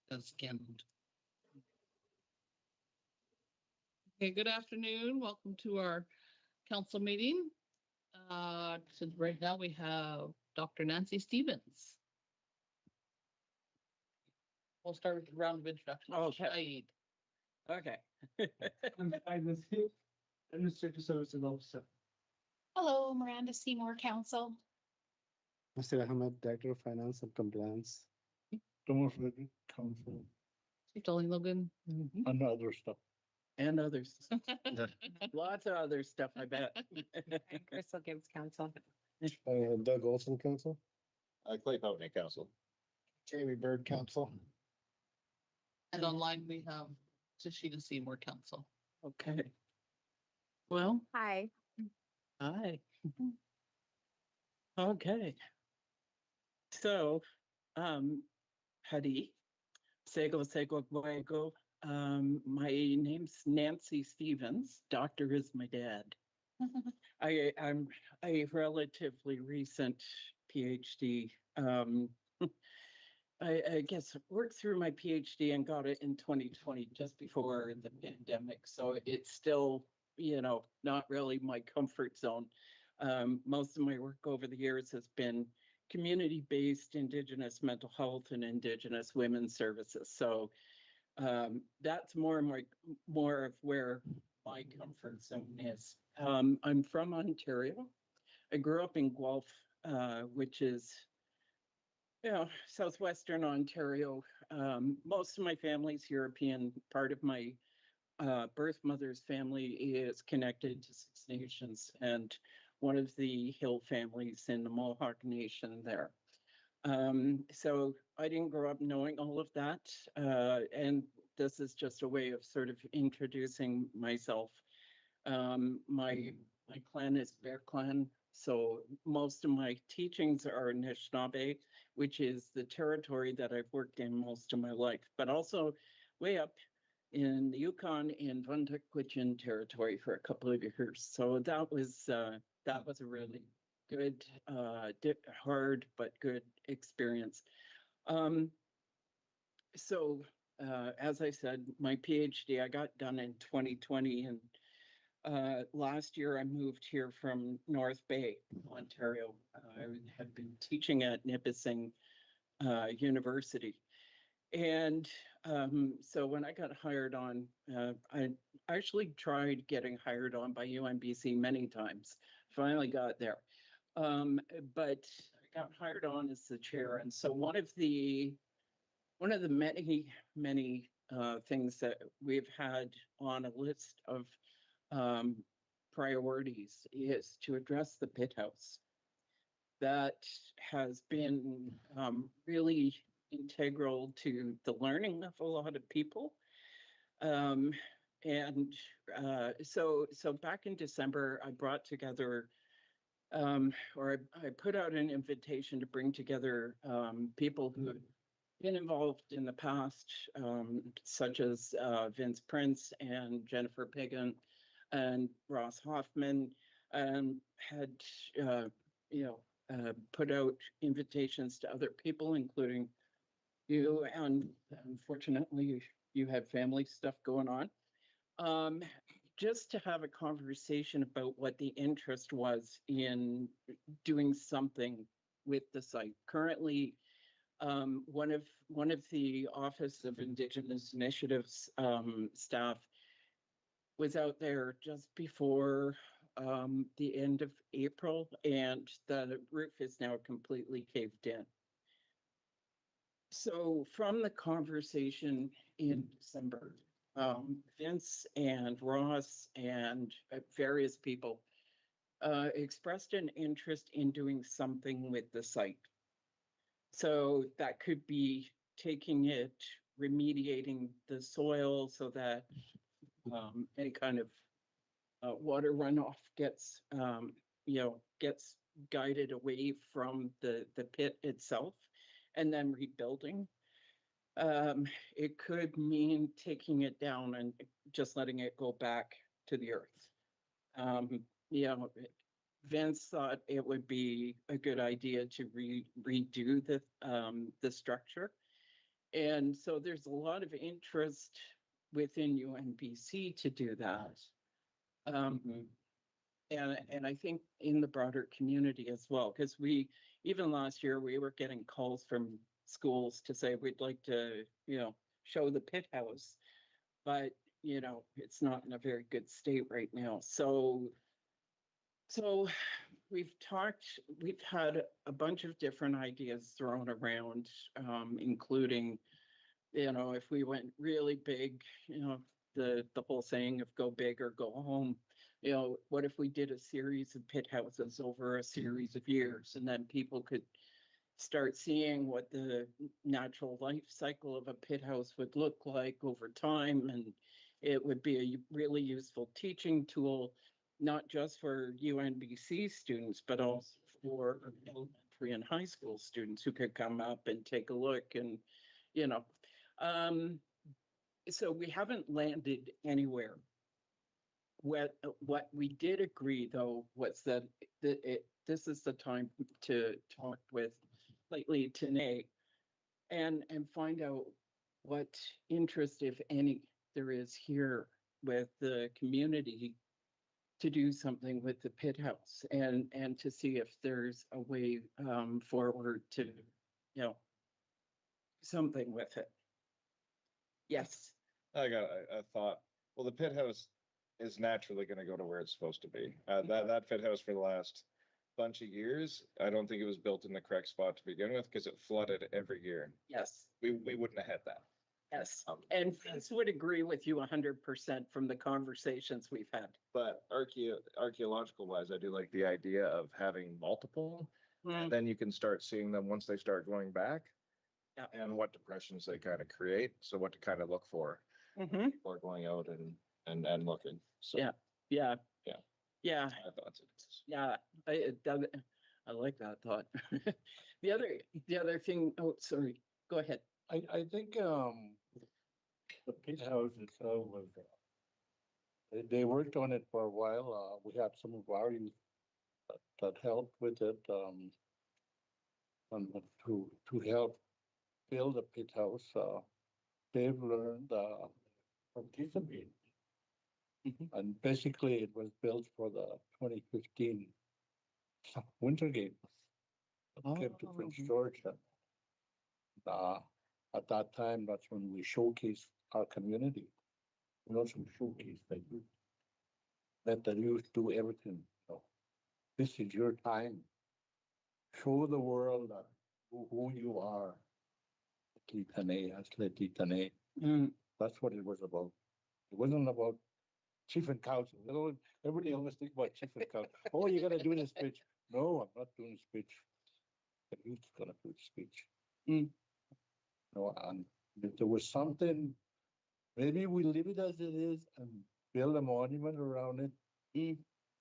That's scanned. Okay, good afternoon. Welcome to our council meeting. Since right now we have Dr. Nancy Stevens. We'll start with the round of introductions. Okay. Okay. I'm Nasir, Administrative Services Officer. Hello, Miranda Seymour, Council. Mr. Ahmed, Director of Finance and Compliance. Thomas Reddy, Council. Darling Logan. And other stuff. And others. Lots of other stuff, I bet. And Crystal Gibbs, Council. Doug Olson, Council. Clay Poutney, Council. Jamie Bird, Council. And online we have Tashina Seymour, Council. Okay. Well, Hi. hi. Okay. So, Hadi, Sego Guego. My name's Nancy Stevens. Doctor is my dad. I'm a relatively recent PhD. I guess worked through my PhD and got it in 2020, just before the pandemic. So it's still, not really my comfort zone. Most of my work over the years has been community-based Indigenous mental health and Indigenous women's services. So that's more of where my comfort zone is. I'm from Ontario. I grew up in Guelph, which is southwestern Ontario. Most of my family's European. Part of my birth mother's family is connected to Six Nations and one of the Hill families in the Mohawk Nation there. So I didn't grow up knowing all of that. And this is just a way of sort of introducing myself. My clan is Bear Clan. So most of my teachings are Anishinaabe, which is the territory that I've worked in most of my life, but also way up in the Yukon in Wuntukwitchin territory for a couple of years. So that was a really good, hard, but good experience. So as I said, my PhD, I got done in 2020, and last year I moved here from North Bay, Ontario. I had been teaching at Nipissing University. And so when I got hired on, I actually tried getting hired on by UNBC many times. Finally got there. But I got hired on as the chair. And so one of the many things that we've had on a list of priorities is to address the pit house. That has been really integral to the learning of a lot of people. So back in December, I brought together, I put out an invitation to bring together people who had been involved in the past, such as Vince Prince and Jennifer Piggin and Ross Hoffman, had put out invitations to other people, including you, and unfortunately you had family stuff going on, just to have a conversation about what the interest was in doing something with the site. Currently, one of the Office of Indigenous Initiatives staff was out there just before the end of April, and the roof is now completely caved in. So from the conversation in December, Vince and Ross and various people expressed an interest in doing something with the site. So that could be taking it, remediating the soil so that any kind of water runoff gets guided away from the pit itself, and then rebuilding. It could mean taking it down and just letting it go back to the earth. Vince thought it would be a good idea to redo the structure. And so there's a lot of interest within UNBC to do that. And I think in the broader community as well, because even last year, we were getting calls from schools to say, we'd like to, show the pit house. But, it's not in a very good state right now. So we've had a bunch of different ideas thrown around, including, if we went really big, the whole saying of go big or go home, what if we did a series of pit houses over a series of years, and then people could start seeing what the natural life cycle of a pit house would look like over time. And it would be a really useful teaching tool, not just for UNBC students, but also for elementary and high school students who could come up and take a look. And, so we haven't landed anywhere. What we did agree, though, was that this is the time to talk with Lheidli today and find out what interest, if any, there is here with the community to do something with the pit house, and to see if there's a way forward to, something with it. Yes. I got a thought. Well, the pit house is naturally going to go to where it's supposed to be. That pit house for the last bunch of years, I don't think it was built in the correct spot to begin with, because it flooded every year. Yes. We wouldn't have had that. Yes. And Vince would agree with you 100% from the conversations we've had. But archaeological wise, I do like the idea of having multiple. And then you can start seeing them once they start going back. Yeah. And what depressions they kind of create. So what to kind of look for. People are going out and looking. So Yeah. Yeah. Yeah. Yeah. I thought it is. Yeah. I like that thought. The other thing, oh, sorry, go ahead. I think, the pit house itself was, they worked on it for a while. We had some of our youth that helped with it, and to help build a pit house. They've learned, participate. And basically it was built for the 2015 Winter Games. Came to Prince George. And, at that time, that's when we showcased our community. We also showcased the youth. Let the youth do everything. This is your time. Show the world that who you are. That's what it was about. It wasn't about chief and council. Everybody always think about chief and council. Oh, you gotta do this speech. No, I'm not doing the speech. The youth's gonna do the speech. And if there was something, maybe we leave it as it is and build a monument around it.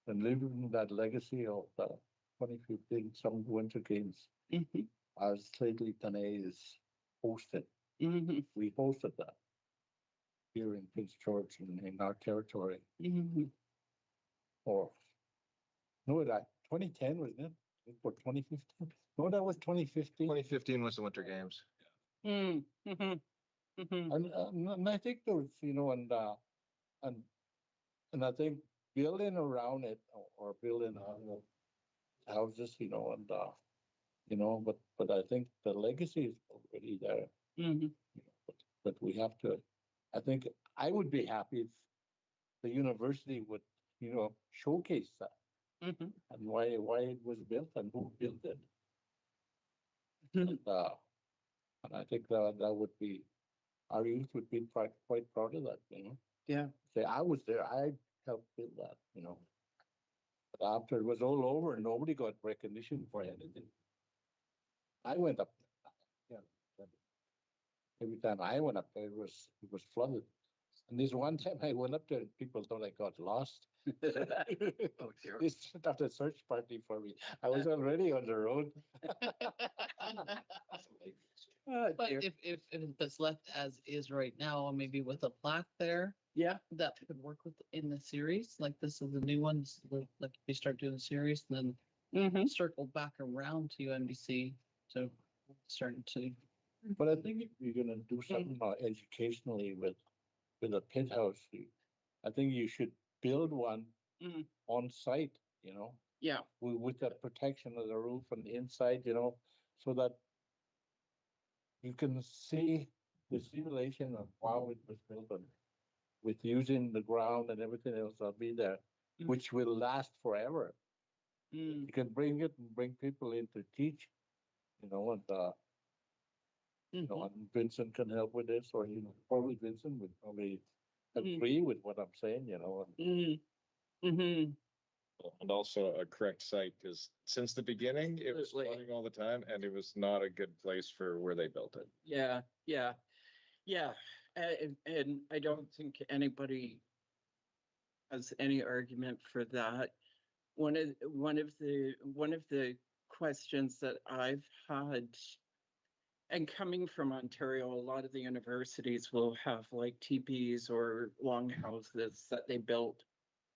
And live in that legacy of the 2015 Summer Winter Games. As Lheidli is hosted. We hosted that here in Prince George in our territory. Or no, that 2010 wasn't it? Or 2015? No, that was 2015. 2015 was the Winter Games. Mm-hmm. And I think there was, and I think building around it or building on houses, but I think the legacy is already there. But we have to, I think I would be happy if the university would, showcase that. And why it was built and who built it. And I think that would be, our youth would be quite proud of that, Yeah. Say, I was there, I helped build that, But after it was all over, nobody got recognition for anything. I went up there. Yeah. Every time I went up there, it was flooded. And this one time I went up there, and people thought I got lost. Oh, dear. They set up a search party for me. I was already on the road. But if it's left as is right now, maybe with a plaque there, Yeah. that could work with in the series, like this is the new ones, like we start doing a series and then circle back around to UNBC. So starting to But I think if you're gonna do something educationally with a pit house, I think you should build one Mm. on site, you know, Yeah, with that protection of the roof on the inside, you know, so that you can see the simulation of how it was built on, with using the ground and everything else that'll be there, Mm. which will last forever. mm, You can bring it and bring people in to teach, you know, and mhm. and Vincent can help with this, or, you know, probably Vincent would probably Mm. agree with what I'm saying, you know. Mm, mhm. And also a correct site, because since the beginning, it was Absolutely. flooding all the time and it was not a good place for where they built it. Yeah, yeah, yeah. And I don't think anybody has any argument for that. One of the questions that I've had, and coming from Ontario, a lot of the universities will have like teepees or longhouses that they built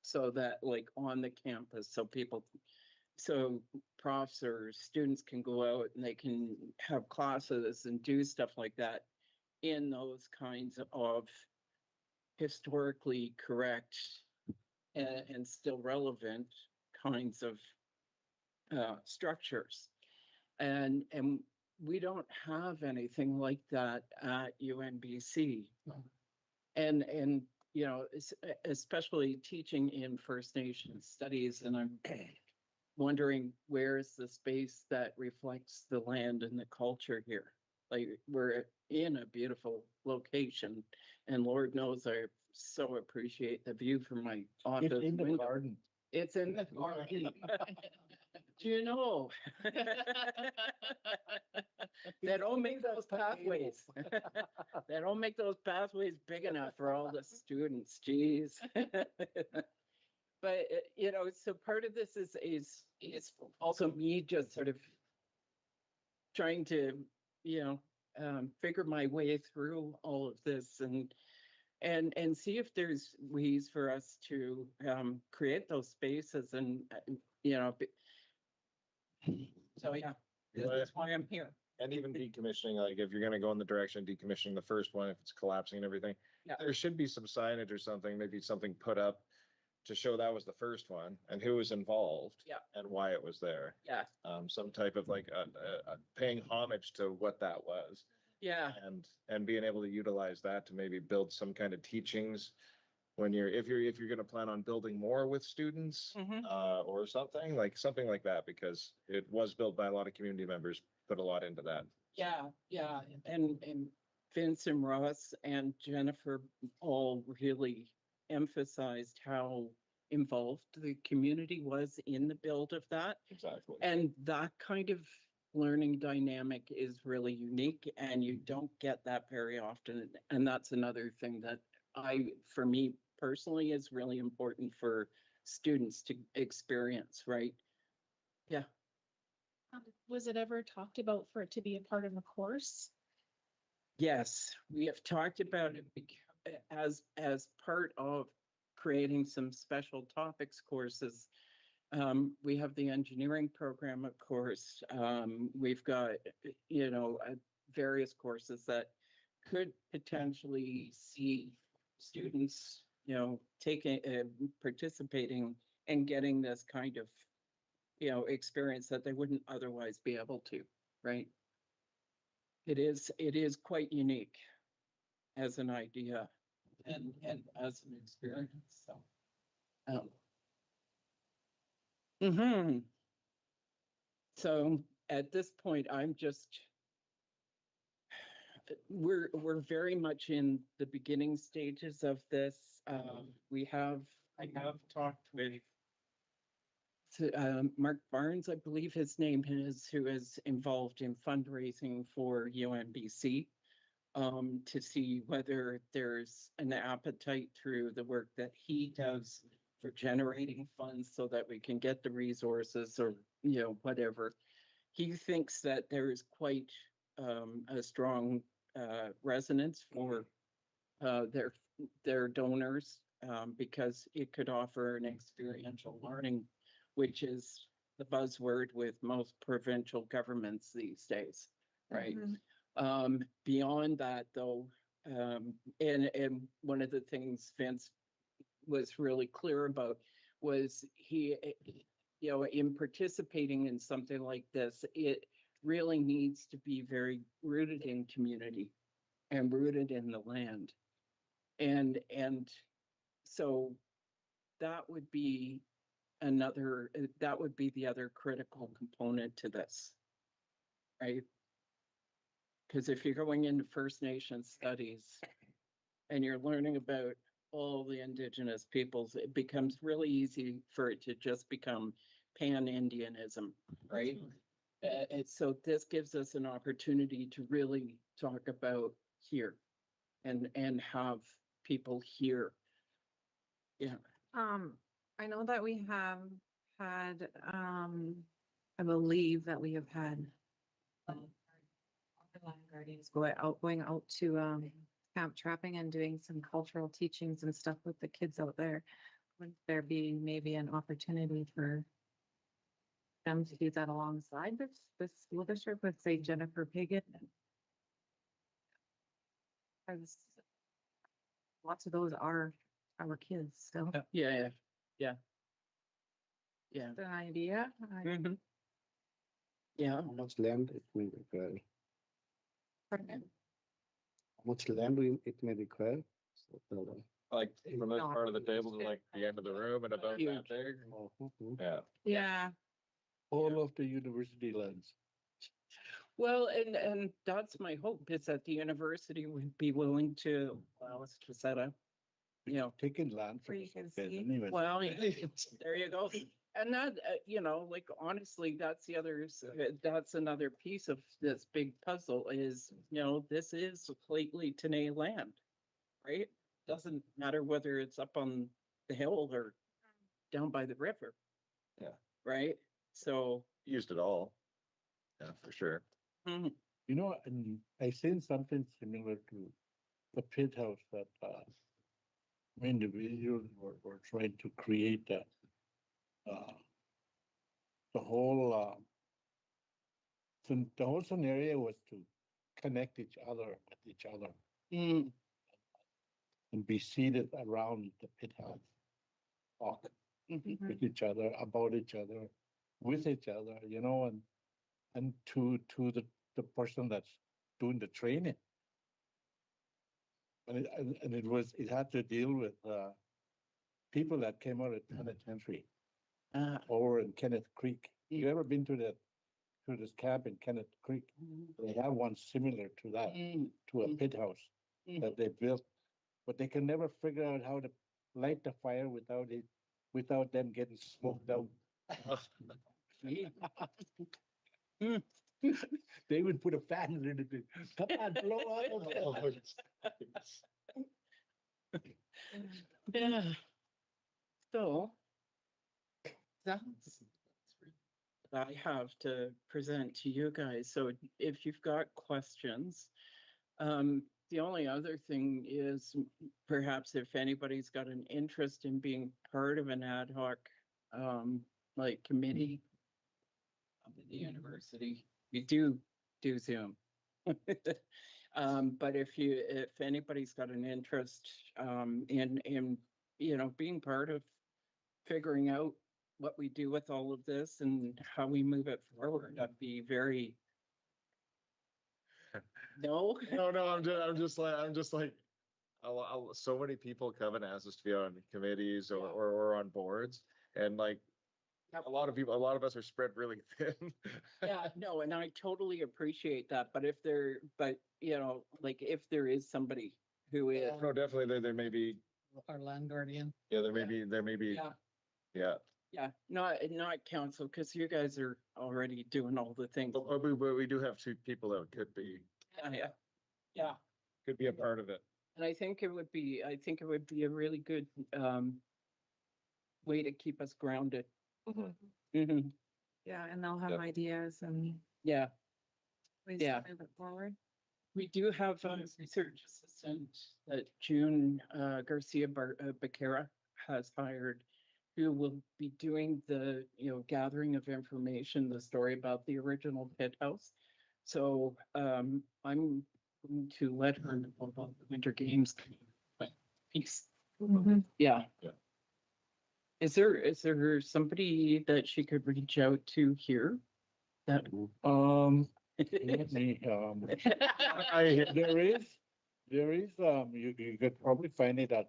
so that like on the campus, so profs or students can go out and they can have classes and do stuff like that in those kinds of historically correct and still relevant kinds of structures. And we don't have anything like that at UNBC. And you know, especially teaching in First Nations studies, and I'm wondering where's the space that reflects the land and the culture here. Like, we're in a beautiful location, and Lord knows I so appreciate the view from my It's office in the window. garden. It's in the garden. Do you know? They don't make those pathways. They don't make those pathways big enough for all the students, geez. But, you know, so part of this is also me just sort of trying to, you know, figure my way through all of this and see if there's ways for us to create those spaces and, you know, so yeah, that's why I'm here. And even decommissioning, like if you're gonna go in the direction of decommissioning the first one, if it's collapsing and everything, Yeah. there should be some signage or something, maybe something put up to show that was the first one and who was involved. Yeah. And why it was there. Yeah, Some type of like paying homage to what that was. yeah, And being able to utilize that to maybe build some kind of teachings when if you're gonna plan on building more with students, Mhm. or something like that, because it was built by a lot of community members, put a lot into that. yeah, yeah. And Vince and Ross and Jennifer all really emphasized how involved the community was in the build of that. Exactly. And that kind of learning dynamic is really unique, and you don't get that very often. And that's another thing that for me personally, is really important for students to experience, right? Yeah. Was it ever talked about for it to be a part of a course? Yes, we have talked about it as part of creating some special topics courses. We have the engineering program, of course. We've got, you know, various courses that could potentially see students, you know, taking, participating and getting this kind of, you know, experience that they wouldn't otherwise be able to, right? It is quite unique as an idea and as an experience, so. Mhm. So at this point, I'm just, we're very much in the beginning stages of this. I have talked with Mark Barnes, I believe his name is, who is involved in fundraising for UNBC, to see whether there's an appetite through the work that he does for generating funds so that we can get the resources or, you know, whatever. He thinks that there is quite a strong resonance for their donors, because it could offer an experiential learning, which is the buzzword with most provincial governments these days, right? Mhm. Beyond that though, and one of the things Vince was really clear about was he, in participating in something like this, it really needs to be very rooted in community and rooted in the land. And so that would be the other critical component to this, right? Because if you're going into First Nation studies and you're learning about all the Indigenous peoples, it becomes really easy for it to just become pan-Indianism, right? And so this gives us an opportunity to really talk about here and have people here. Yeah. I know that we have had, I believe that we have had land guardians going out to camp trapping and doing some cultural teachings and stuff with the kids out there. Would there be maybe an opportunity for them to do that alongside this school district with, say, Jennifer Piggott? Because lots of those are our kids still. Yeah. An idea. Mhm. Yeah. How much land it may require? Pardon? How much land it may require? So, Like from this No. part of the table to like the end of the room and about that Huge. big. mhm. Yeah. Yeah. All of the university lands. Well, and that's my hope, is that the university would be willing to allow us to set up, Taking land Where from you can the see. anyway. well, there you go. And that, like honestly, that's another piece of this big puzzle is, this is Lheidli T'enneh land, right? Doesn't matter whether it's up on the hill or down by the river. Yeah. Right? So, Used it all. Yeah, for sure. mhm, And I seen something similar to the pit house that individuals were trying to create that. The whole the whole scenario was to connect each other with each other mm, and be seated around the pit house, talk mhm. with each other, about each other, with each other, and to the person that's doing the training. And it had to deal with people that came out of penitentiary over in Kenneth Creek. You ever been to this camp in Kenneth Creek? They have one similar to that, to a pit house that they built, but they can never figure out how to light the fire without them getting smoked out. They would put a fan in it. Come on, blow up. Yeah. So that's what I have to present to you guys. So if you've got questions, the only other thing is perhaps if anybody's got an interest in being part of an ad hoc, committee of the university, we do Zoom. But if anybody's got an interest in being part of figuring out what we do with all of this and how we move it forward, I'd be very. No. No, I'm just like, so many people come and ask us to be on committees or on boards, and like a lot of us are spread really thin. Yeah, no, and I totally appreciate that, but if there is somebody who is. No, definitely there may be. Our land guardian. Yeah, there may be. Yeah. Yeah. Not council, because you guys are already doing all the things. But we do have two people that could be a part of it. And I think it would be a really good way to keep us grounded. Mhm. Yeah, and they'll have Yep. ideas and Yeah, ways Yeah. to move it forward. we do have a research assistant that June Garcia Becerra has hired, who will be doing the gathering of information, the story about the original pit house. So, I'm going to let her know about the Winter Games. Peace. Yeah. Yeah. Is there somebody that she could reach out to here? That, Let me, there is, you could probably find it at,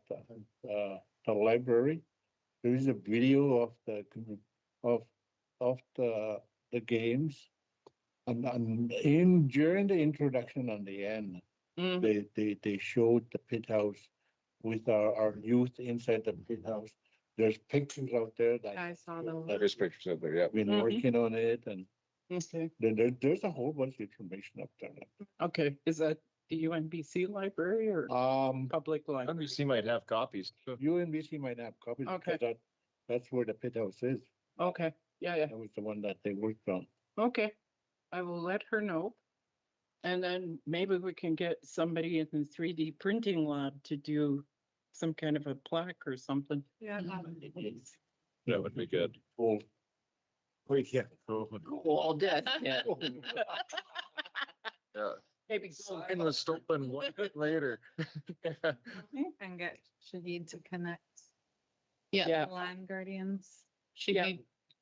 the library. There is a video of the games. And during the introduction and the end, Mm, they showed the pit house with our youth inside the pit house. There's pictures out there that I saw those. There's pictures out there, yeah. been Mhm. working on it, and okay, there's a whole bunch of information up there. okay. Is that the UNBC library or public library? NBC might have copies. UNBC might have copies, Okay. because that's where the pit house is. Okay, yeah. That was the one that they worked on. Okay, I will let her know. And then maybe we can get somebody in the 3D printing lab to do some kind of a plaque or something. Yeah. That would be good. Oh, wait, yeah. All dead, yeah. Yeah. Maybe. Sign was stolen one bit later. And get Shahid to connect Yeah, the land guardians. Yeah.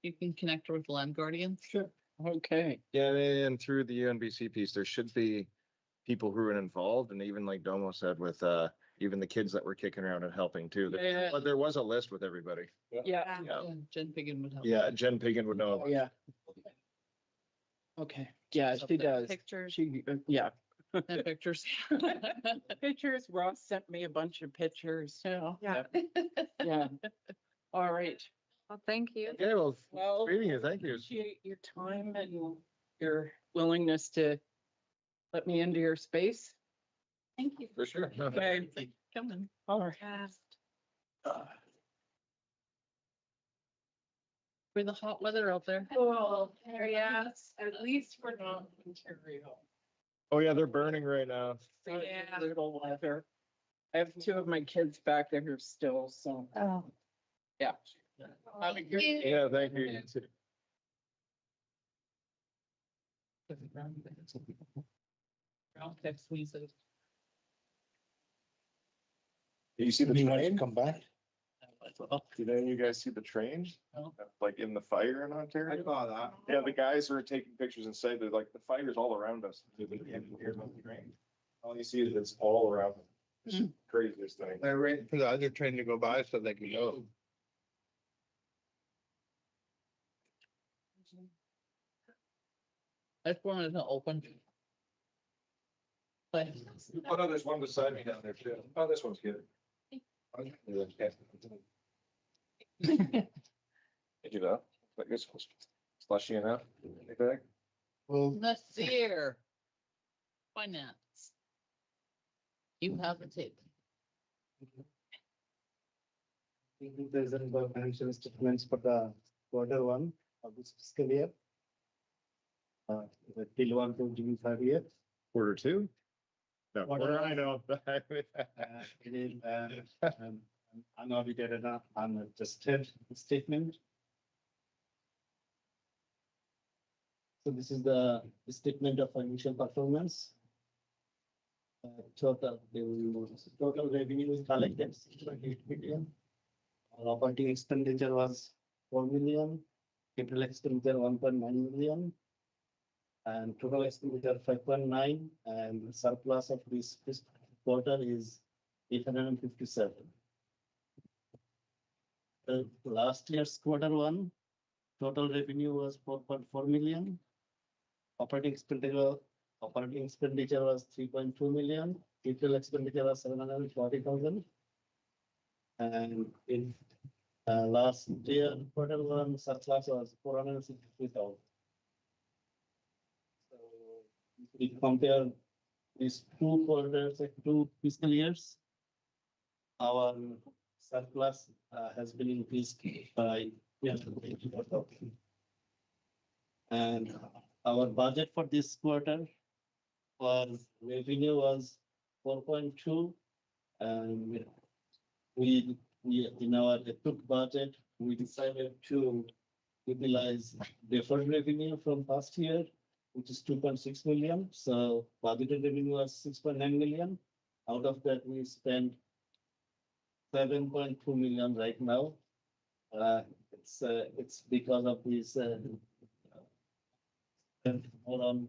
You can connect her with the land guardians. sure. Okay, Yeah, and through the UNBC piece, there should be people who are involved, and even like Domo said, with even the kids that were kicking around and helping too. Yeah. But there was a list with everybody. yeah, Yeah. Jen Piggin would help. Yeah, Jen Piggin would know. yeah. Okay, yeah, she does. Pictures. She, yeah. And pictures. Pictures, Ross sent me a bunch of pictures, yeah. Yeah. Yeah. All right. Well, thank you. Yeah, well, Well, meeting you, thank you. appreciate your time and your willingness to let me into your space. Thank you. For sure. Okay, Come in. all right. For the hot weather out there. Well, yes, at least we're not in Ontario. Oh, yeah, they're burning right now. Yeah. Little weather. I have two of my kids back there still, so, Oh. yeah. Have a good day. Yeah, thank you. I'll text me, so. You see the You guys train? come back? Did any of you guys see the train? No. Like in the fire in Ontario? saw that. Yeah, the guys were taking pictures and said that like the fire's all around us. All you see is it's all around them. It's craziest thing. They're waiting for the other train to go by so they can go. I just wanted to open. But Oh, no, there's one beside me down there too. Oh, this one's good. Did you know? Like this was slushy enough. Anything? Well, Nasir. Finance. You have a tape. Present the financial statements for the quarter one of this fiscal year. The till 1 to June 30th. Quarter two? No, Quarter quarter, one. I know. It is unaudited and unadjusted statement. So this is the statement of financial performance. Total revenue is collected 6.8 million. Our operating expenditure was 4 million. Capital expenditure 1.9 million. And total expenditure 5.9, and surplus of this quarter is 857. Last year's quarter one, total revenue was 4.4 million. Operating expenditure was 3.2 million. Capital expenditure was 740,000. And in last year, quarter one, surplus was 463,000. So if we compare these two quarters, two fiscal years, our surplus has been increased by 384,000. And our budget for this quarter was revenue was 4.2, and we in our approved budget we decided to utilize deferred revenue from past year which is 2.6 million. So budgeted revenue was 6.9 million. Out of that, we spent 7.2 million right now. It's because of this more on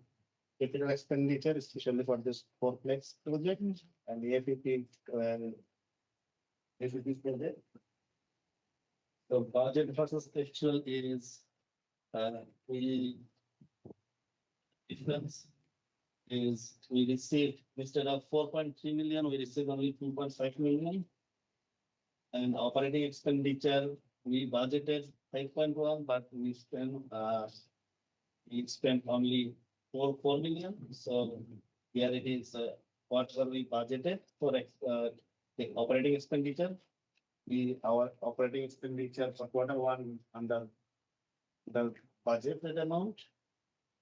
capital expenditure, especially for this fourplex project and the FEP project. So budget versus actual is we difference is we received instead of 4.3 million, we received only 2.5 million. And operating expenditure, we budgeted 5.1, but we spent only 4 million. So here it is whatever we budgeted for the operating expenditure. Our operating expenditure for Q1 under the budgeted amount.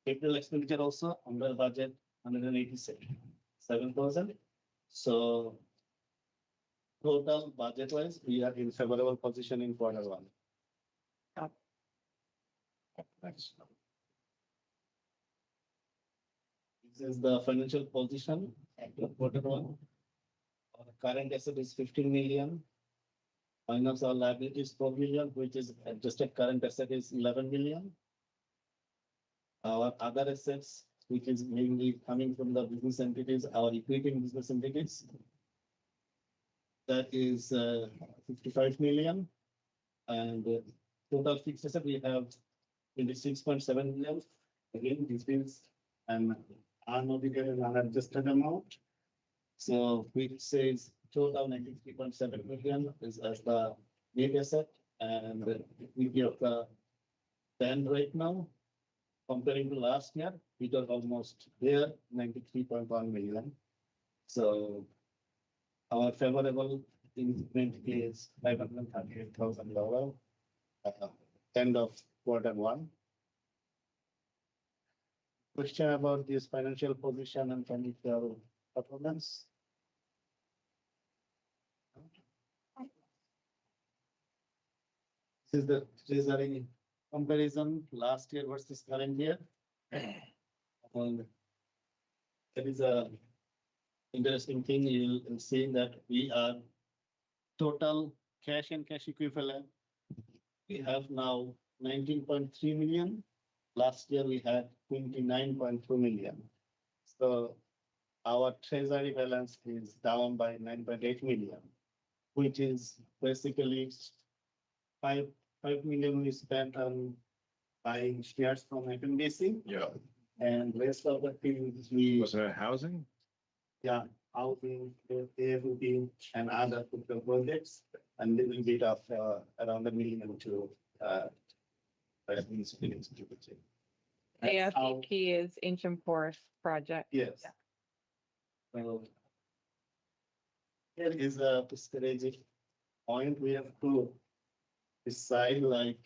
Capital expenditure also under budget 187,000. So total budget wise, we are in favorable position in Q1. Next. This is the financial position after Q1. Our current asset is 15 million. Minus our liability is 4 million, which is adjusted current asset is 11 million. Our other assets, which is mainly coming from the business entities, our equity in business entities. That is 55 million. And total fixed asset, we have 26.7 million. Again, this is an unobligated and unadjusted amount. So which says total 93.7 million is as the net asset, and we give the band right now. Comparing to last year, we got almost there 93.1 million. So our favorable increment is $538,000 end of Q1. Question about this financial position and financial performance. This is the treasury comparison last year versus current year. And that is a interesting thing. You will see that we are total cash and cash equivalent. We have now 19.3 million. Last year we had 29.2 million. So our treasury balance is down by 9.8 million, which is basically 5 million we spent on buying shares from FMBC. Yeah. And rest of the things we, Wasn't it housing? yeah, housing, AFB and other capital projects, and little bit of around $1 million to administrative. AFP is Ancient Forest Project. Yes. Well, here is a strategic point we have to decide, like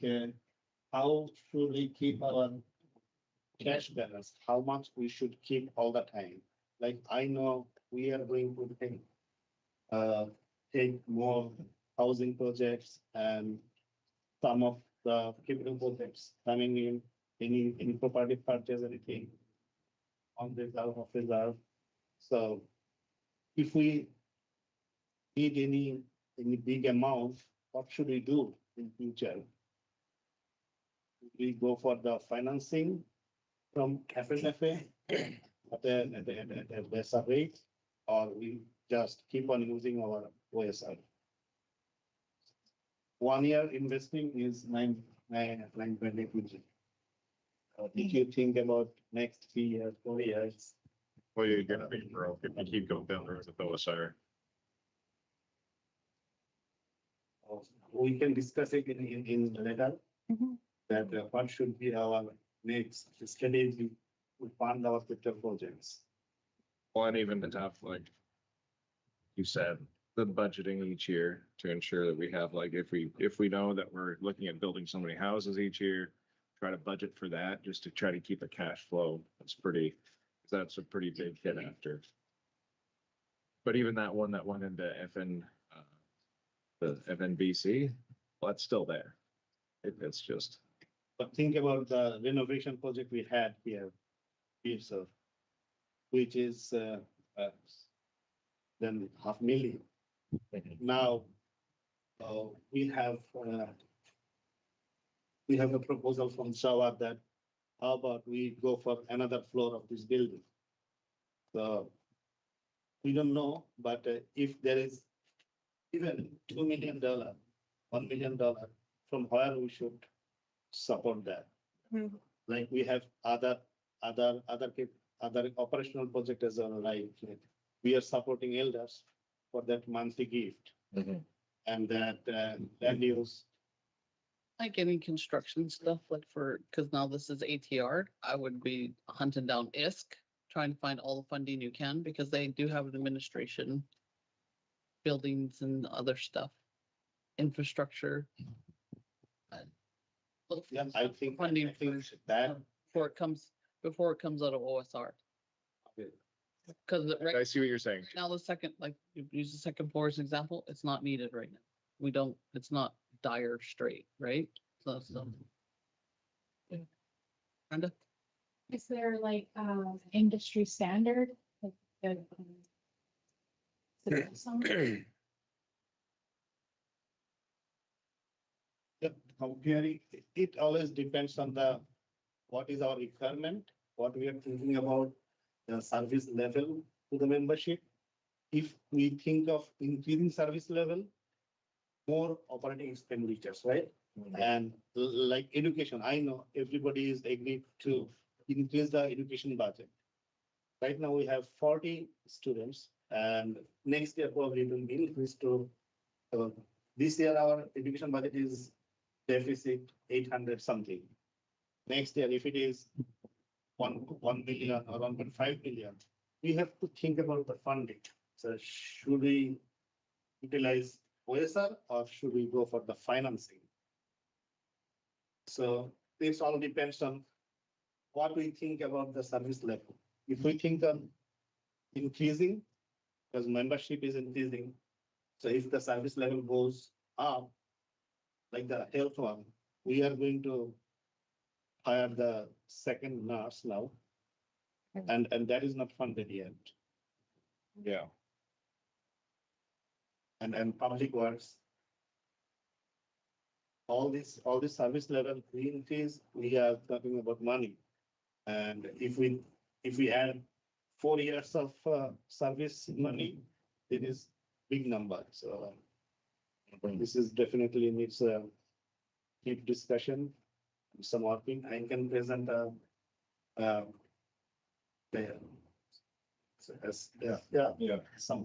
how should we keep our cash balance, how much we should keep all the time. Like I know we are going to take more housing projects and some of the capital projects coming in, any property purchase, anything on reserve, off reserve. So if we need any big amount, what should we do in future? We go for the financing from FSFA at a lesser rate, or we just keep on using our OSR. 1 year investing is 9.8. If you think about next 3 years, 4 years. Well, you're gonna be broke if you keep going down the road with OSR. We can discuss it in later. That what should be our next strategy to fund our future projects. Well, and even the tough, like you said, the budgeting each year to ensure that we have, like, if we know that we're looking at building so many houses each year, try to budget for that just to try to keep a cash flow. That's a pretty big hit after. But even that one that went into the FNBC, well, that's still there. It's just. But think about the renovation project we had here. reserve, which is then 500,000. Now, we have a proposal from Shawar that how about we go for another floor of this building? So we don't know, but if there is even $2 million, $1 million, from where we should support that. Mhm. Like we have other operational project as well, like we are supporting elders for that monthly gift. And that land use. Like any construction stuff, like because now this is ATR, I would be hunting down ISK, trying to find all the funding you can, because they do have an administration, buildings and other stuff, infrastructure. Look for Yeah, I stuff for think funding that. before it comes out of OSR. Because I see what you're saying. now the second, like, you use the second floor as an example, it's not needed right now. It's not dire straight, right? So. Kinda. Is there like, industry standard? Like, Comparing, it always depends on what is our requirement, what we are thinking about, the service level to the membership. If we think of increasing service level, more operating expenditures, right? And like education, I know everybody is agreed to increase the education budget. Right now we have 40 students and next year probably it will be increased to, this year our education budget is deficit 800 something. Next year, if it is 1 million or 1.5 million, we have to think about the funding. So should we utilize OSR or should we go for the financing? So this all depends on what we think about the service level. If we think on increasing, because membership is increasing, so if the service level goes up, like the health one, we are going to hire the second nurse now. And that is not funded yet. Yeah. And public works. All this service level increase, we are talking about money. And if we add 4 years of service money, it is big number. So this is definitely needs a deep discussion, some working. I can present some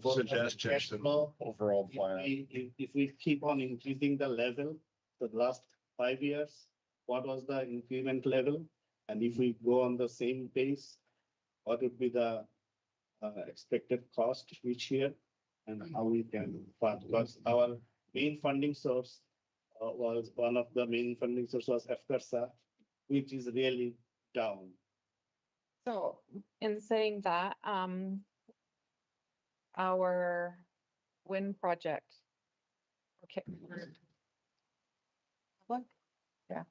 Suggestions and overall plan. If we keep on increasing the level, the last 5 years, what was the increment level? And if we go on the same pace, what would be the expected cost each year? And how we can fund, because our main funding source was one of the main funding source was FCARSA, which is really down. So in saying that, our wind project. Okay. What? Yeah.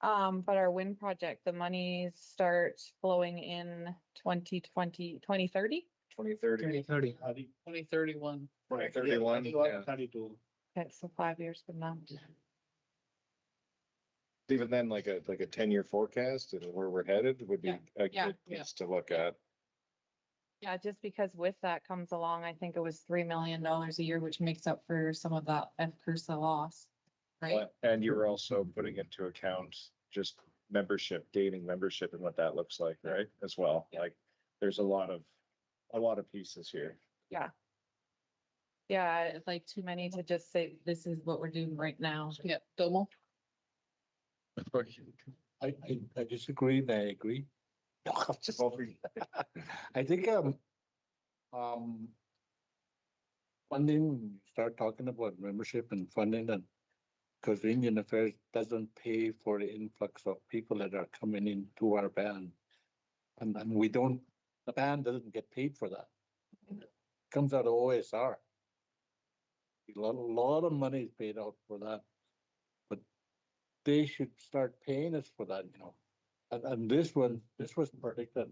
But our wind project, the monies start flowing in 2030. 2030. 2031. 2031, yeah. 32. Okay, so 5 years from now. Even then, like a 10-year forecast and where we're headed would be a Yeah. good piece to look at. Yeah, just because with that comes along, I think it was $3 million a year, which makes up for some of that FCRSA loss. Right? And you're also putting into account just membership, dating membership and what that looks like, right? As well. Yeah. Like there's a lot of pieces here. Yeah. Yeah, it's like too many to just say, this is what we're doing right now. Yeah, Domo. I disagree and I agree. I think, funding, you start talking about membership and funding and because Indian Affairs doesn't pay for the influx of people that are coming into our band. And the band doesn't get paid for that. It comes out of OSR. A lot of money is paid out for that. But they should start paying us for that, And this was predicted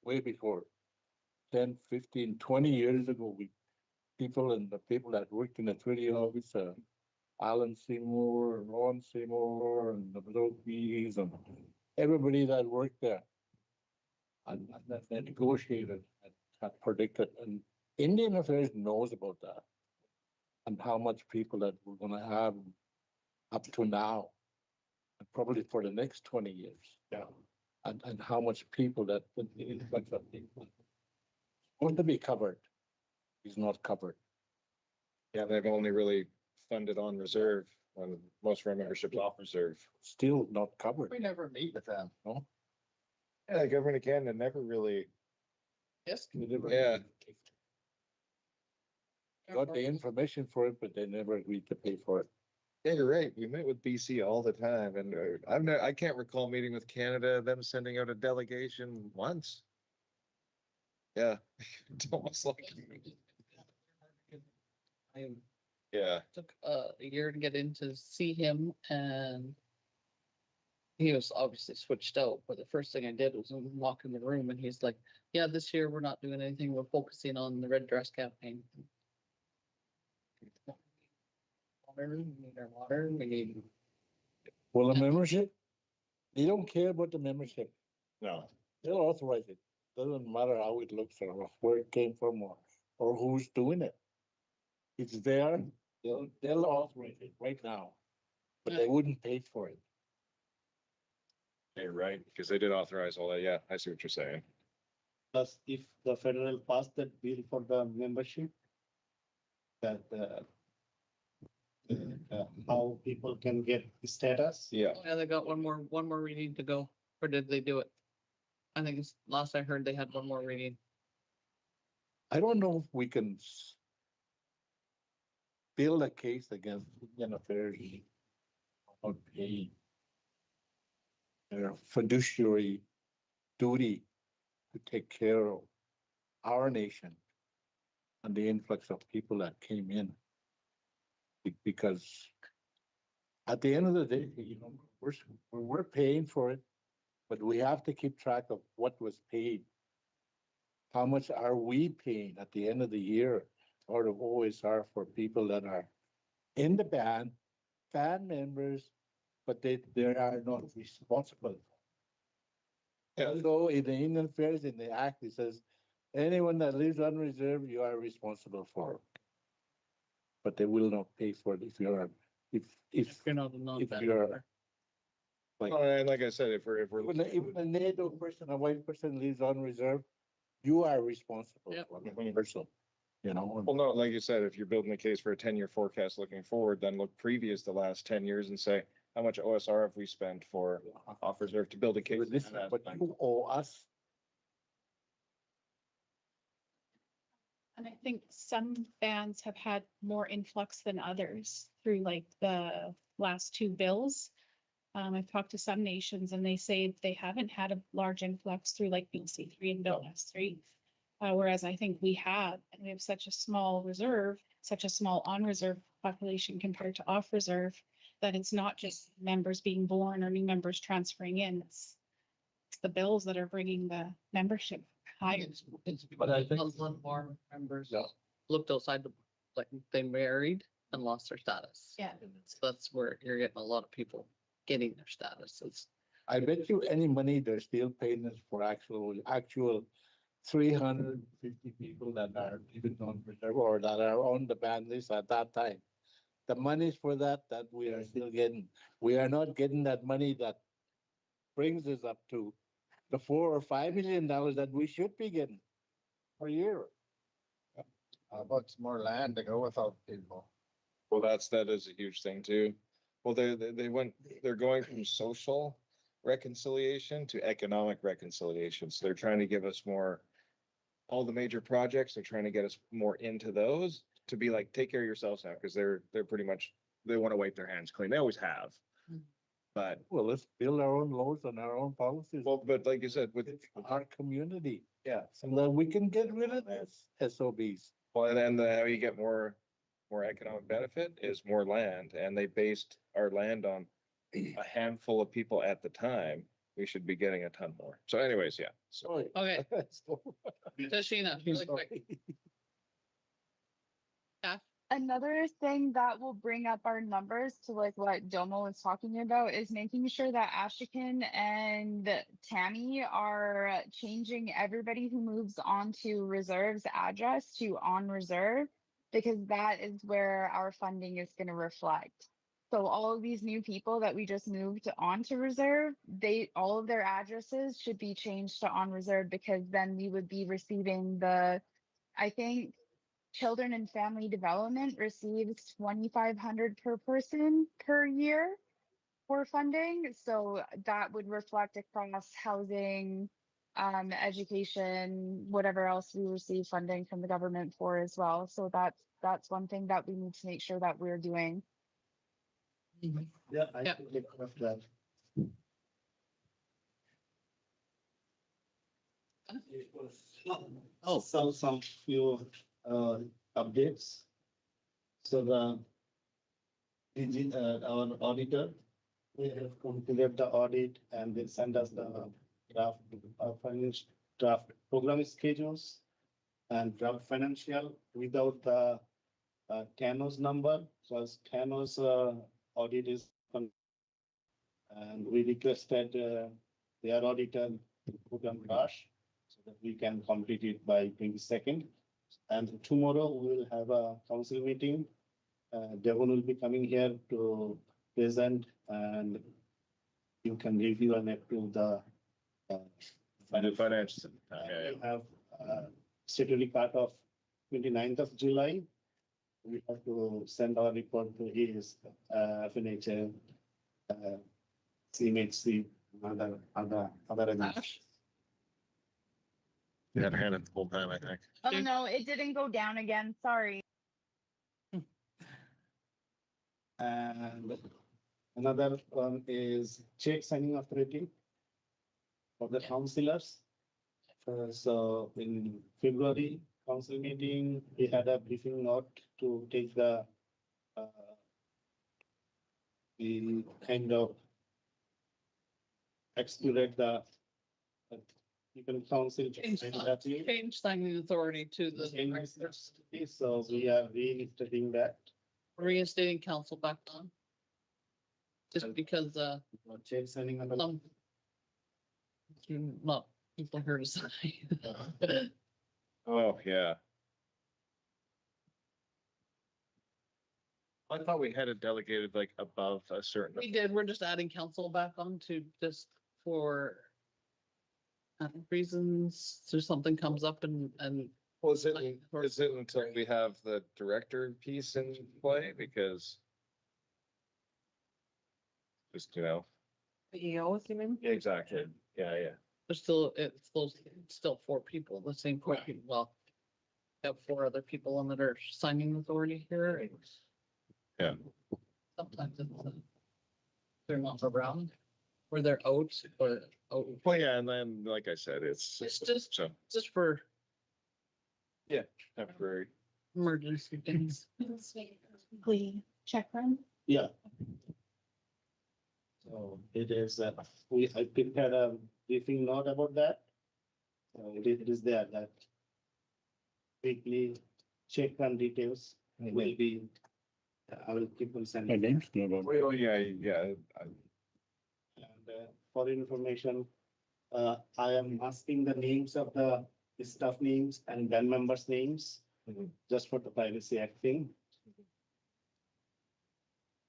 way before 10, 15, 20 years ago, the people that worked in the treaty office, Alan Seymour, Ron Seymour, and the Blokeys, and everybody that worked there. And that they negotiated and had predicted, and Indian Affairs knows about that. And how much people that we're gonna have up to now, and probably for the next 20 years. Yeah. And how much people that the influx of people going to be covered is not covered. Yeah, they've only really funded on reserve when most of our memberships off reserve. Still not covered. We never meet with them. No? Yeah, the government of Canada never really, Yes. yeah, Got the information for it, but they never agreed to pay for it. yeah, you're right. We met with BC all the time and I can't recall meeting with Canada, them sending out a delegation once. Yeah, it's almost like, I yeah. took a year to get in to see him, and he was obviously switched out, but the first thing I did was walk in the room and he's like, yeah, this year we're not doing anything. We're focusing on the red dress campaign. Water, we need our water, we need. Well, the membership, they don't care about the membership. No. They'll authorize it. Doesn't matter how it looks or where it came from or who's doing it. It's there, they'll authorize it right now, but they wouldn't pay for it. You're right, because they did authorize all that. Yeah, I see what you're saying. Plus, if the federal passed that bill for the membership, that how people can get status. Yeah. Yeah, they got one more reading to go, or did they do it? I think it's, last I heard, they had one more reading. I don't know if we can build a case against Indian Affairs on paying their fiduciary duty to take care of our nation and the influx of people that came in. Because at the end of the day, we're paying for it, but we have to keep track of what was paid. How much are we paying at the end of the year out of OSR for people that are in the band, band members, but they are not responsible. Yeah. So in the Indian Affairs, in the Act, it says, anyone that lives on reserve, you are responsible for. But they will not pay for it if you're, if You're not a non-band you're- member. like, And like I said, if we're even a NATO person, a white person lives on reserve, you are responsible Yep. for the person, you know? well, no, like you said, if you're building a case for a 10-year forecast looking forward, then look previous the last 10 years and say, how much OSR have we spent for off reserve to build a case? But this is what you owe us. And I think some bands have had more influx than others through like the last two bills. I've talked to some nations and they say they haven't had a large influx through like BC3 and Bill S3. Whereas I think we have, and we have such a small reserve, such a small on-reserve population compared to off-reserve, that it's not just members being born or new members transferring in. It's the bills that are bringing the membership higher. It's But I because think- a lot more members Yeah. looked outside the, like, they married and lost their status. Yeah. So that's where you're getting a lot of people getting their statuses. I bet you any money they're still paying us for actual 350 people that are even on reserve or that are on the ban list at that time. The monies for that we are still getting. We are not getting that money that brings us up to the $4 or $5 million that we should be getting per year. How much more land to go without people? Well, that is a huge thing too. Well, they're going from social reconciliation to economic reconciliation. So they're trying to give us more, all the major projects, they're trying to get us more into those to be like, take care of yourselves now, because they're pretty much, they want to wipe their hands clean. They always have. But, Well, let's build our own laws and our own policies. well, but like you said, with, Our community, yeah, so that we can get rid of this SOBs. well, and then how you get more economic benefit is more land, and they based our land on a handful of people at the time. we should be getting a ton more. So anyways, yeah, so. Okay, Tashina, really quick. Another thing that will bring up our numbers to like what Domo was talking about is making sure that Ashikin and Tammy are changing everybody who moves on to reserve's address to on reserve, because that is where our funding is going to reflect. So all of these new people that we just moved on to reserve, all of their addresses should be changed to on reserve, because then we would be receiving I think Children and Family Development receives 2,500 per person per year for funding. So that would reflect across housing, education, whatever else we receive funding from the government for as well. So that's one thing that we need to make sure that we're doing. Yeah, I Yeah. think of that. Oh. Some few updates. So our auditor, we have completed the audit and they send us the draft, financial draft program schedules and draft financial without the TANO's number, because TANO's audit is and we requested their auditor to put on rush so that we can complete it by 22nd. And tomorrow we will have a council meeting. Devon will be coming here to present, and you can review and approve the Financial. we have statutory cut of 29th of July. We have to send our report to his FNHL, CMHC, other agencies. You had her hand in the whole time, I think. Oh no, it didn't go down again. Sorry. And another one is check signing authority for the councillors. So in February council meeting, we had a briefing note to take the kind of excluded the you can council. Change signing authority to the directors, So we are reinstating that. reinstating council back on. Just because, Check signing authority. not people here to sign. Oh, yeah. I thought we had it delegated like above a certain. We did, we're just adding council back on to just for reasons, so something comes up and Well, is it until we have the director piece in play? Because just, EOs, you mean? exactly. Yeah. there's still four people, the same four people, well. Have four other people on that are signing authority here. Yeah. Sometimes it's, they're not around, or they're out, or, Well, yeah, and then, like I said, it's it's just so for temporary. emergency things. Weekly check run. Yeah. So it is, I prepared a briefing note about that. It is there that weekly check on details will be, I will keep on sending. Oh, yeah. And for information, I am asking the names of the staff names and band members' names, just for the Privacy Act thing.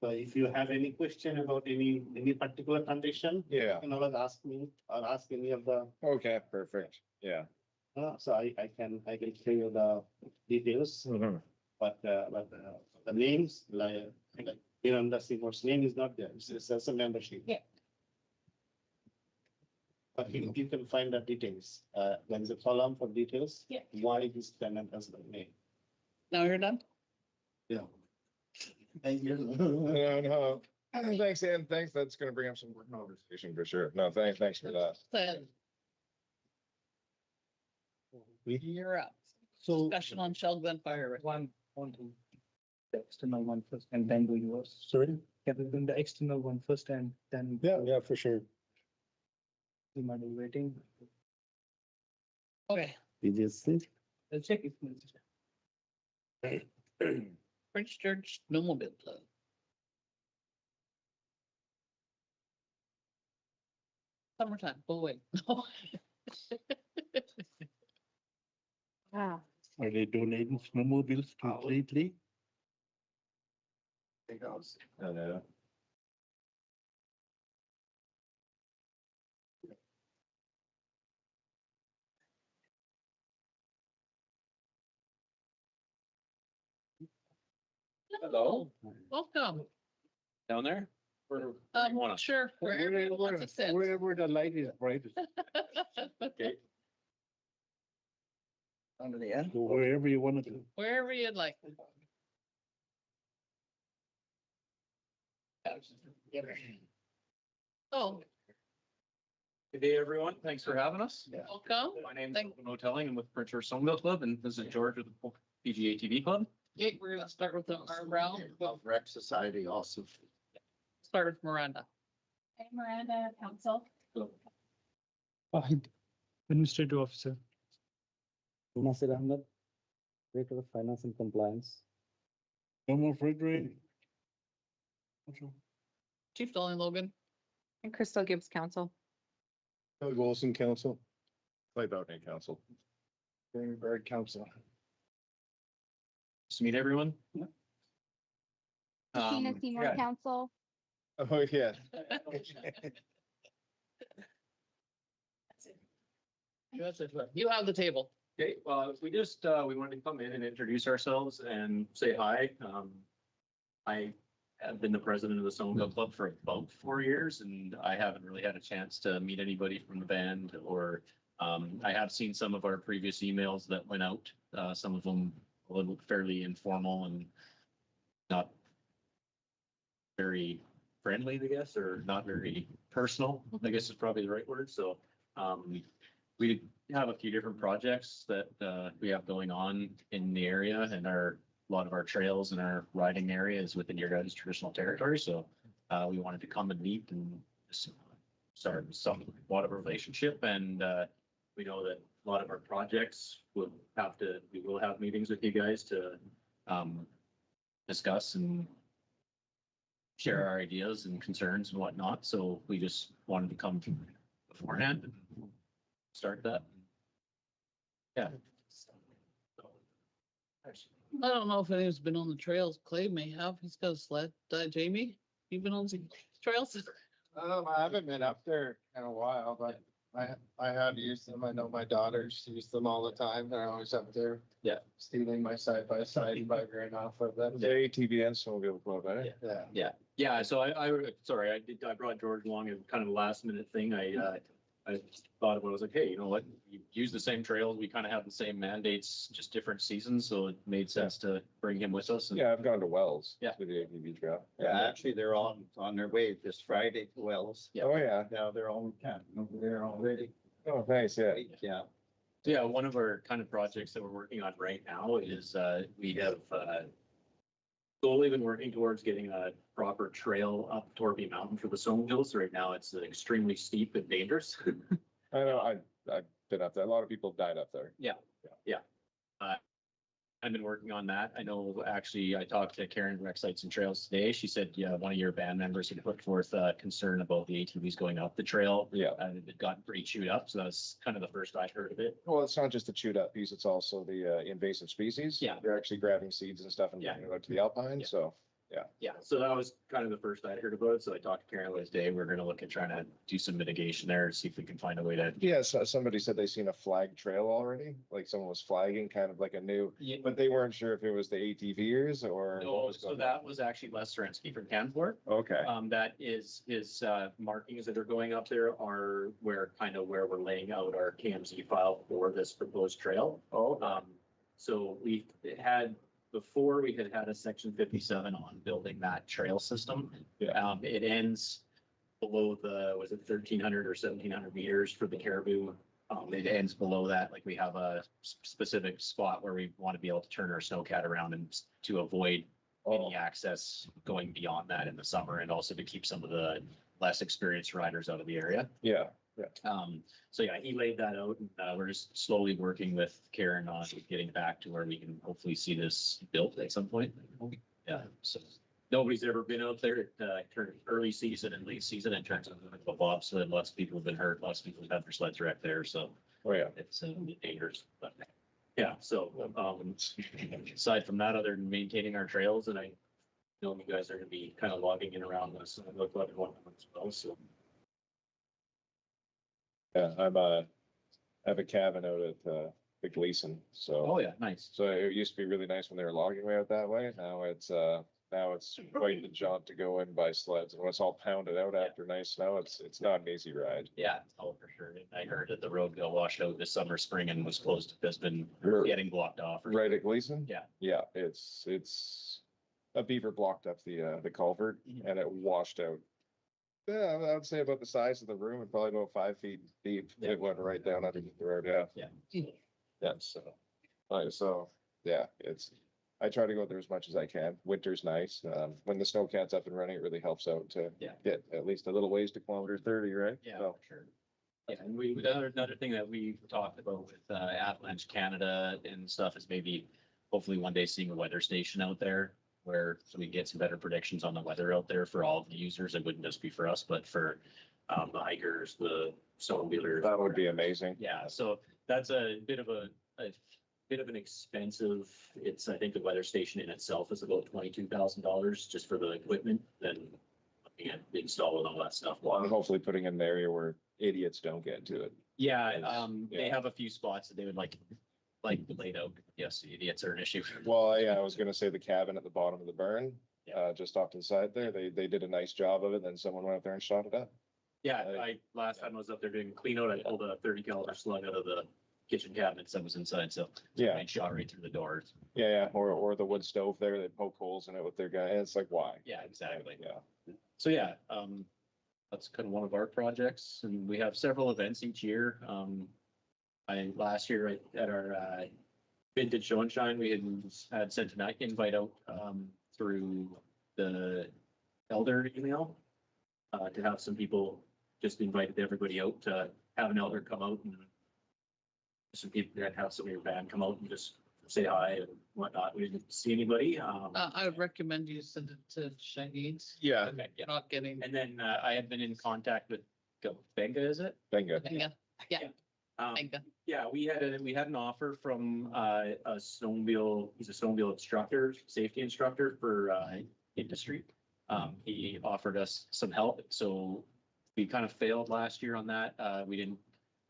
So if you have any question about any particular condition, Yeah. you can always ask me or ask any of the, Okay, perfect. Yeah. so I can tell you the details, but the names, like Miranda Seymour's name is not there. It's just a membership. Yeah. But you can find the details. There is a column for details. Yeah. Why this tenant has the name. Now you're done? Yeah. Thank you. No. Thanks, Ann. Thanks. That's gonna bring up some more conversation for sure. No, thanks for that. Then you're up. So Discussion on Shell-Glen fire. one, to the external one first and then do yours. Sorry? Yeah, we've done the external one first and then. Yeah, for sure. We might be waiting. Okay, PGSC. I'll check if. registered snowmobile club. Summertime, go away. Wow. Are they donating snowmobiles to Lheidli? Hello, Welcome. down there? Where- Sure, wherever you want to sit. Wherever the light is brightest, Okay. Under the end. go wherever you want to go. Wherever you'd like. Oh, Good day, everyone. Thanks for having us. welcome. My name's Thank- Eldon Houghtaling. I'm with Prince George Snowmobile Club, and this is George with the PGA TV Club. Okay, we're gonna start with the arm round. We'll Rec Society also. start with Miranda. Hey, Miranda, council. Administrative Officer. Nasir Ahmed, Director of Finance and Compliance. No more refrigerator. Chief Dolly Logan. And Crystal Gibbs Council. Olson Council. Clay Boatney Council. Bird Council. Nice to meet everyone. Tina Seymour yeah. Council. Oh, yeah. You have the table. Okay, well, we just, we wanted to come in and introduce ourselves and say hi. I have been the president of the Snowmobile Club for about 4 years, and I haven't really had a chance to meet anybody from the band or, I have seen some of our previous emails that went out, some of them a little fairly informal and not very friendly, I guess, or not very personal, I guess is probably the right word. So, we have a few different projects that we have going on in the area, and a lot of our trails and our riding area is within your guys' traditional territory. So we wanted to come and meet and just start somewhat of a relationship. And we know that a lot of our projects we will have meetings with you guys to discuss and share our ideas and concerns and whatnot. So we just wanted to come beforehand and start that. Yeah. I don't know if anyone's been on the trails. Clay may have. He's got a sled. Jamie, you been on the trails? I haven't been up there in a while, but I have used them. I know my daughters use them all the time. They're always up there. Yeah. Stealing my side by side, buggering off of them. The ATV and snowmobile club, eh? Yeah. Yeah, so I brought George along as kind of a last minute thing. I thought about it, I was like, hey, you know what? You use the same trails. We kind of have the same mandates, just different seasons. So it made sense to bring him with us. And Yeah, I've gone to Wells. Yeah. To the ATV trail. Yeah, actually, they're on their way this Friday to Wells. Yeah. Oh, yeah. Now they're all camping over there already. Oh, nice, yeah. Yeah. So yeah, one of our kind of projects that we're working on right now is we have slowly been working towards getting a proper trail up Torby Mountain for the snowmobiles. Right now, it's extremely steep and dangerous. I know, I've been up there. A lot of people died up there. I've been working on that. I know, actually, I talked to Karen Rec Sites and Trails today. She said, yeah, one of your band members had put forth a concern about the ATVs going up the trail. Yeah. And it had gotten pretty chewed up. So that's kind of the first I heard of it. Well, it's not just the chewed up piece, it's also the invasive species. Yeah. They're actually grabbing seeds and stuff and Yeah. bringing it out to the alpine, Yeah. so. Yeah, so that was kind of the first I'd heard about it. So I talked to Karen today. We're gonna look at trying to do some mitigation there, see if we can find a way to. Yeah, so somebody said they seen a flag trail already, like someone was flagging kind of like a new, Yeah. but they weren't sure if it was the ATVers or. what No, was so going that on. was actually Les Serensky from Canfor. Okay, That is markings that are going up there are where we're laying out our KMZ file for this proposed trail. oh, So before we had a section 57 on building that trail system. Yeah. It ends below was it 1,300 or 1,700 meters for the caribou? It ends below that, like we have a specific spot where we want to be able to turn our snowcat around and to avoid any access going beyond that in the summer, and also to keep some of the less experienced riders out of the area. yeah, Yeah. So yeah, he laid that out and we're just slowly working with Karen on getting back to where we can hopefully see this built at some point. Yeah, so nobody's ever been out there at early season and late season in terms of a bobsled. Lots of people have been hurt. Lots of people have had their sleds wrecked there. So Oh, yeah. it's dangerous, but yeah, so aside from that, other than maintaining our trails, and I know you guys are gonna be kind of logging in around this, and I look like one as well, so. Yeah, I have a cabin out at, the Gleason, so. Oh, yeah, nice. So it used to be really nice when they were logging way out that way. Now it's quite the jaunt to go in by sleds. And when it's all pounded out after nice snow, it's not an easy ride. Yeah, oh, for sure. I heard that the road got washed out this summer, spring, and was closed, has been getting blocked off. Right at Gleason? Yeah. Yeah, it's a beaver blocked up the culvert and it washed out. Yeah, I would say about the size of the room and probably about 5 feet deep. Yeah. It went right down underneath the road. Yeah. Yeah. Yeah, so, yeah, I try to go there as much as I can. Winter's nice. When the snowcat's up and running, it really helps out to Yeah. get at least a little ways to kilometer 30, right? Yeah, So, for sure. Yeah, and another thing that we talked about with Avalanche Canada and stuff is maybe hopefully one day seeing a weather station out there where so we get some better predictions on the weather out there for all of the users. It wouldn't just be for us, but for the hikers, the snowmobilers. that would be amazing. Yeah, so that's a bit of an expensive, I think the weather station in itself is about $22,000 just for the equipment, then looking at installing all that stuff. And hopefully putting in an area where idiots don't get to it. Yeah, they Yeah. have a few spots that they would like laid out. Yes, the idiots are an issue. Well, yeah, I was gonna say the cabin at the bottom of the burn, Yeah. just off to the side there. They did a nice job of it. Then someone went up there and shot it up. Yeah, last time I was up there doing clean out, I pulled a 30 caliber slug out of the kitchen cabinets that was inside, so. Yeah. I shot right through the doors. Yeah, or the wood stove there, they poke holes in it with their gun. And it's like, why? Yeah, exactly. Yeah. So yeah, that's kind of one of our projects and we have several events each year. Last year at our vintage show and shine, we had sent an invite out through the elder email to have some people, just invited everybody out to have an elder come out and some people that have some of your band come out and just say hi and whatnot. We didn't see anybody. I would recommend you send it to Shahid. Yeah. Okay, yeah. Not getting. And then I had been in contact with Benga, is it? Bingo. Yeah, Um, Benga. Yeah, we had an offer from a snowmobile, he's a snowmobile instructor, safety instructor for industry. He offered us some help, so we kind of failed last year on that.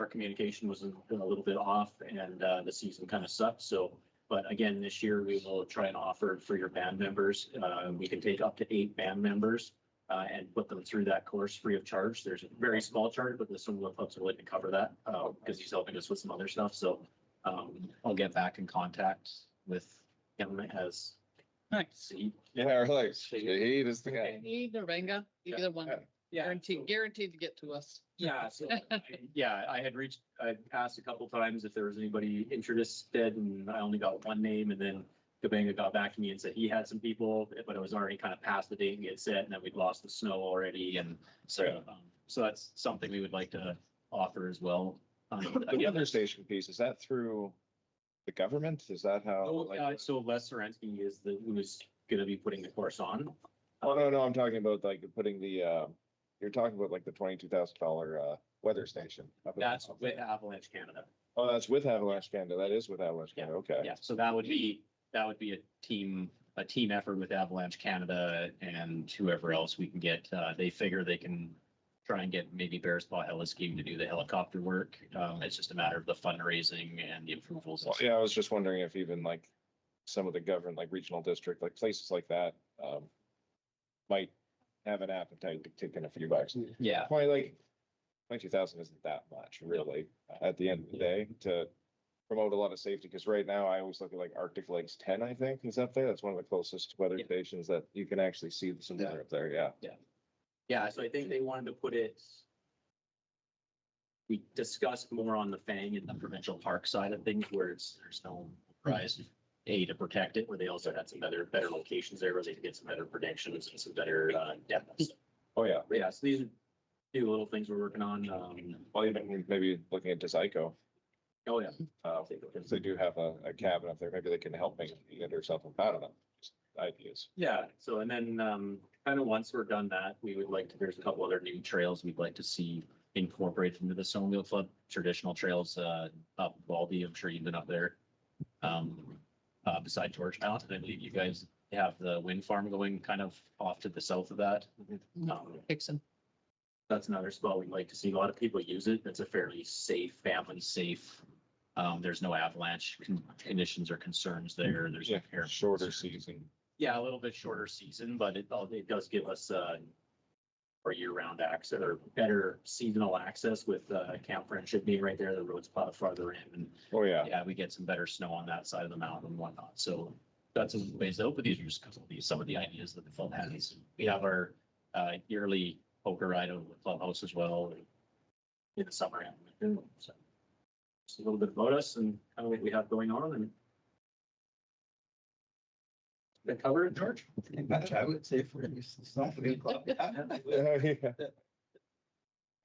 Our communication was a little bit off and the season kind of sucked, so. But again, this year we will try and offer for your band members. We can take up to 8 band members and put them through that course free of charge. There's a very small charge, but the snowmobile clubs are willing to cover that because he's helping us with some other stuff. So I'll get back in contact with him as. Nice. Yeah, or like, Shahid is the guy. Either Benga, either one. Yeah. Guaranteed to get to us. Yeah, so, I asked a couple times if there was anybody interested and I only got one name and then Kabanga got back to me and said he had some people, but it was already kind of past the date we had set and then we'd lost the snow already. And so, so that's something we would like to offer as well. The weather station piece, is that through the government? Is that how? So Les Sorensky is who is gonna be putting the course on. Oh, no, I'm talking about like putting you're talking about like the $22,000 weather station. That's with Avalanche Canada. Oh, that's with Avalanche Canada. That is with Avalanche Canada. Okay. Yeah, so that would be a team effort with Avalanche Canada and whoever else we can get. They figure they can try and get maybe Bears Paw Heliski to do the helicopter work. It's just a matter of the fundraising and the approvals. Well, yeah, I was just wondering if even like some of the government, like regional district, like places like that, might have an appetite to kick in a few bucks. Yeah. Like 22,000 isn't that much really at the end of the day to promote a lot of safety. Cause right now I always look at like Arctic Lakes 10, I think is up there. That's one of the closest weather stations that you can actually see some weather up there. Yeah. Yeah, so I think they wanted to put it. We discussed more on the Fang and the provincial park side of things where there's no prize to protect it, where they also had some better locations there where they could get some better predictions and some better depth. Oh, yeah. Yeah, so these are few little things we're working on. Well, even maybe looking into Zyco, Oh, yeah. because they do have a cabin up there, maybe they can help make it or something, I don't know, just ideas. Yeah, so and then kind of once we're done that, we would like to, there's a couple other new trails we'd like to see incorporated into the Snowmobile Club, traditional trails up Baldy, I'm sure you've been up there. Beside Torch Mountain, I believe you guys have the wind farm going kind of off to the south of that. Dixon. That's another spot we'd like to see. A lot of people use it. It's a fairly safe, family safe. There's no avalanche conditions or concerns there. There's Yeah, no shorter season. Yeah, a little bit shorter season, but it does give us for year-round access or better seasonal access with Camp Friendship being right there. The road's farther in, and Oh, yeah. yeah, we get some better snow on that side of the mountain and whatnot. So that's a ways out, but these are just some of the ideas that the club has. We have our yearly poker ride over the clubhouse as well in the summer and winter. So just a little bit about us and kind of what we have going on and the cover it, George. Pretty much, I would say for this Snowmobile Club. Yeah.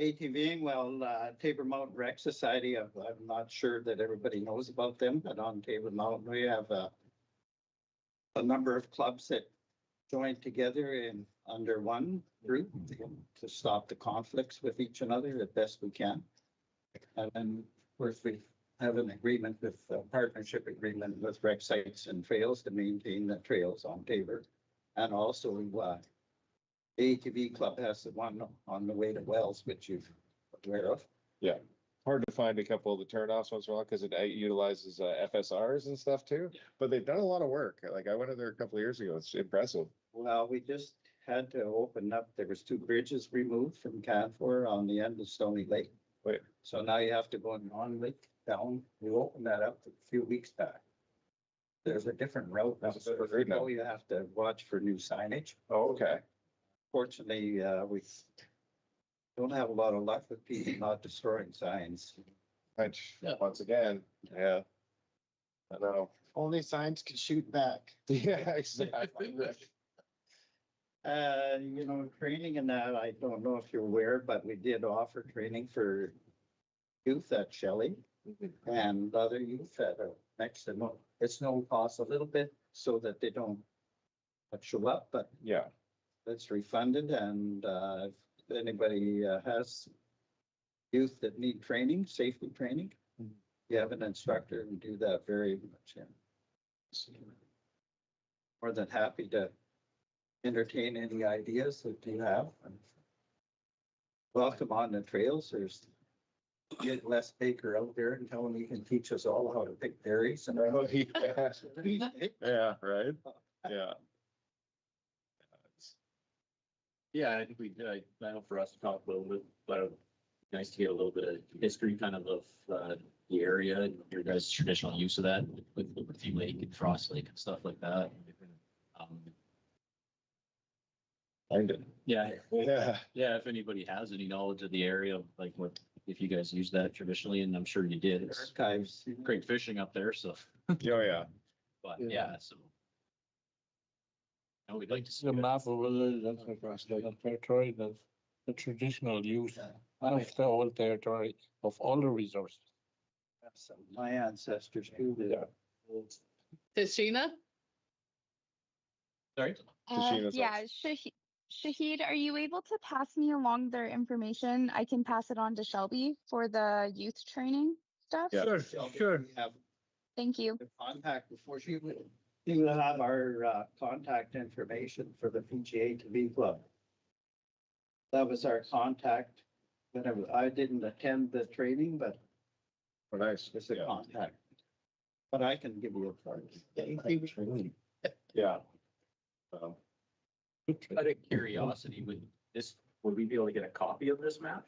ATVing, well, Tabor Mountain Rec Society, I'm not sure that everybody knows about them, but on Tabor Mountain, we have a number of clubs that join together in under one group to stop the conflicts with each another the best we can. And then, of course, we have an agreement with, a partnership agreement with rec sites and trails to maintain the trails on Tabor. And also, the ATV club has the one on the way to Wells, which you're aware of. Yeah, hard to find a couple of the turnoffs once in a while because it utilizes FSRs and stuff too. But they've done a lot of work. Like I went in there a couple of years ago. It's impressive. Well, we just had to open up, there was 2 bridges removed from Canfor on the end of Stony Lake. Wait. So now you have to go on Lake down. We opened that up a few weeks back. There's a different route now. So if you go, you have to watch for new signage. Oh, okay. Fortunately, we don't have a lot of luck with people not destroying signs. Which, Yeah. once again, yeah. I know. Only signs can shoot back. Yeah, exactly. You know, training and that, I don't know if you're aware, but we did offer training for youth at Shelley and other youth at next to no, it's no cost a little bit so that they don't show up, but Yeah. it's refunded and if anybody has youth that need training, safety training, you have an instructor and do that very much. Yeah. More than happy to entertain any ideas that you have. Welcome on the trails. There's get Les Baker out there and tell him he can teach us all how to pick berries and. Oh, yeah. Yeah, right. Yeah. Yeah, I think I know for us to talk a little bit, but nice to get a little bit of history kind of the area and your guys' traditional use of that with Liberty Lake and Frost Lake and stuff like that. Find it. Yeah, Yeah. yeah, if anybody has any knowledge of the area, like what, if you guys use that traditionally, and I'm sure you did, it's Archives. great fishing up there, so, Oh, yeah. but yeah, so. No, we'd like to see. The that. map over there, that's across the territory, the traditional use of the whole territory of all the resources. So my ancestors do that. Tashina? Sorry? Tashina's Yeah, Shahid, are you able to pass me along their information? I can pass it on to Shelby for the youth training stuff. Yeah. Sure. We have Thank you. the contact before she would, you will have our contact information for the PGA TV club. That was our contact. Whenever I didn't attend the training, but Oh, nice. it's a Yeah. contact. But I can give you a card. Yeah. Out of curiosity, would we be able to get a copy of this map?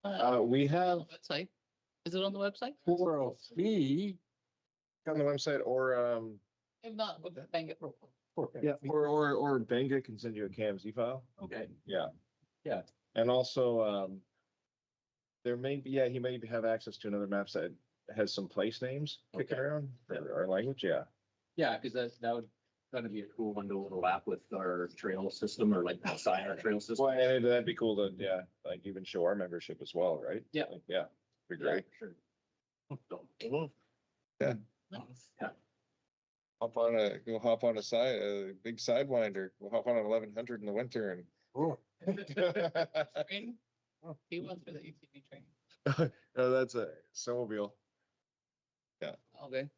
We have Website. Is it on the website? For a fee. on the website or, If not, we'll bang it. Yeah. or Benga can send you a KMZ file. Okay. Yeah. Yeah. And also, there may be, he may have access to another map that has some place names kicking Okay. around for our language. Yeah. Yeah, because that would, gonna be a cool one to overlap with our trail system or like outside our trail system. Well, and that'd be cool to, yeah, like even show our membership as well, right? Yeah. Like, yeah, be great. Sure. So, Nice. Go hop on a big sidewinder. We'll hop on an 1100 in the winter and. Training? He went for the ATV training. No, that's a snowmobile. Okay.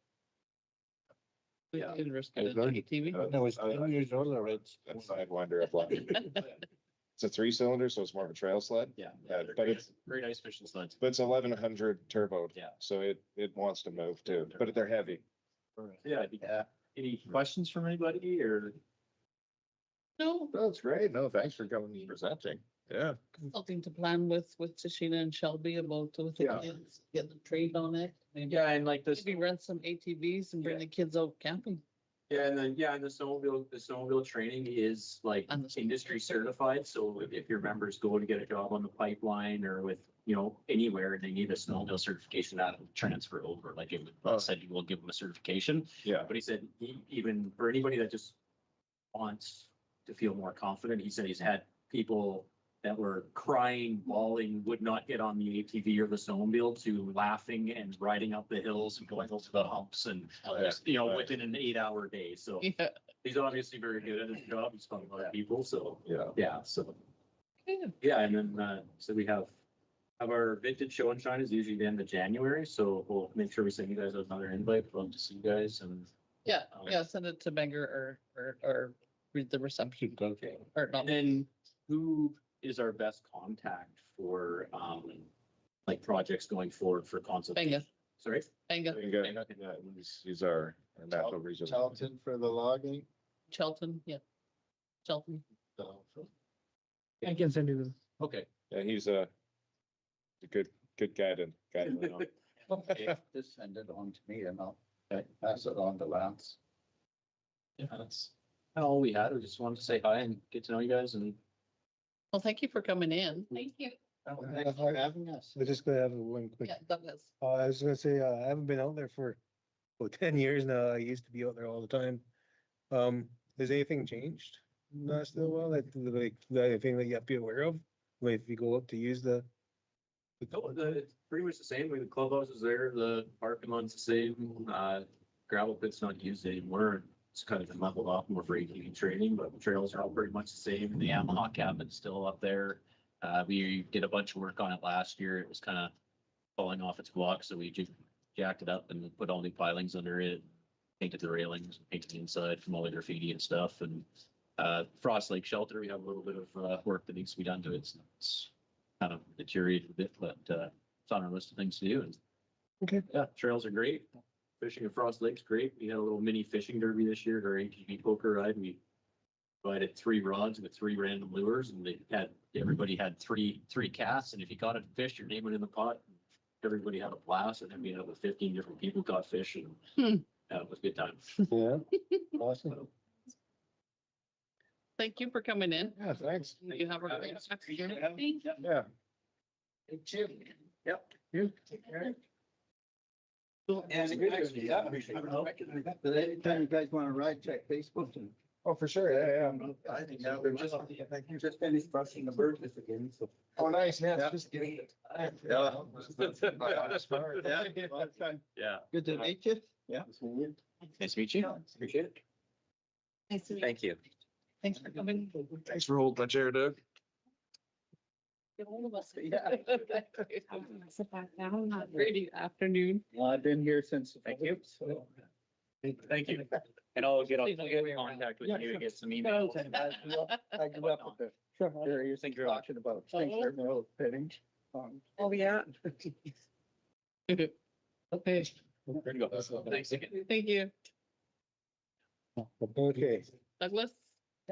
Yeah. Interested in learned- ATV? I was 10 years old already. That sidewinder up like. It's a 3-cylinder, so it's more of a trail sled. Yeah. But it's, Very nice fishing sleds. but it's 1100 turbo. Yeah. So it wants to move too, but they're heavy. Yeah. Any questions from anybody or? No, That's great. No, thanks for coming and presenting. Yeah. something to plan with Tashina and Shelby about with the Yeah. kids, get them trained on it. Maybe Yeah, and like this. maybe rent some ATVs and bring Yeah. the kids out camping. Yeah, and the snowmobile training is like And the- industry certified, so if your members go to get a job on the pipeline or with, anywhere, and they need a snowmobile certification, that'll transfer over, like if Oh. said you will give them a certification, Yeah. but he said even for anybody that just wants to feel more confident, he said he's had people that were crying, bawling, would not get on the ATV or the snowmobile to laughing and riding up the hills and going over the humps and, within an 8-hour day. So Yeah. he's obviously very good at his job. He's taught a lot of people. So, Yeah. yeah. So, Good. yeah. And then, so we have our vintage show and shine is usually the end of January. So we'll make sure we send you guys another invite. Love to see you guys. And Yeah, send it to Menger or read the reception. Okay. Or not. and then who is our best contact for, like projects going forward for consultation? Benga. Sorry? Benga, Yeah, he's our natural resource. Charlton for the logging. Chelton, yeah. Chelton. So, I can send you Okay. Yeah, he's a good guy to guide me on. Just send it on to me and I'll pass it on to Lance. Yeah, that's all we had. We just wanted to say hi and get to know you guys and Well, thank you for coming in. Thank you. Thanks for having us. We're just gonna have one quick, Yeah, Douglas. I was gonna say, I haven't been out there for, 10 years now. I used to be out there all the time. Has anything changed in the last little while, like anything that you have to be aware of? Like if you go up to use the, it's pretty much the same. The clubhouse is there, the parking lot's the same, gravel pit's not used anymore. It's kind of been leveled off more for ATV training, but the trails are all pretty much the same. The Yamaha cabin's still up there. We did a bunch of work on it last year. It was kind of falling off its block, so we just jacked it up and put all new pilings under it. Painted the railings, painted the inside from all the graffiti and stuff. And Frost Lake Shelter, we have a little bit of work that needs to be done to it. It's kind of deteriorated a bit, but it's on our list of things to do. And Okay. yeah, trails are great. Fishing at Frost Lake's great. We had a little mini fishing derby this year, our ATV poker ride. We provided 3 rods with 3 random lures, and everybody had three casts. And if you caught a fish, your name went in the pot. Everybody had a blast, and then we had over 15 different people caught fish, and it was a good time. Yeah. Awesome. Thank you for coming in. yeah, thanks. You have a great afternoon. Thank you. Yeah. Yep. You take care. Anytime you guys wanna ride, check Facebook and. Oh, for sure. Yeah, yeah. I think that we're just finished brushing the birds again, so. Oh, nice. Yeah. Yeah. It's just getting it. Yeah. Yeah. Yeah. Good to meet you. Yeah. Nice to meet you. Appreciate it. Nice to meet you. Thank you. Thanks for coming. Thanks for holding my chair, Doug. Get hold of us. Yeah. I'm gonna sit back down. Not Great afternoon. Well, I've been here since. Thank you. So. Thank you. And I'll get Please don't go in around. contact with Yeah, you sure. and get some emails. I grew up with the, sure, you're talking about things that are more fitting. Oh, yeah. Okay, Ready to go. Thanks again. thank you. okay. Douglas?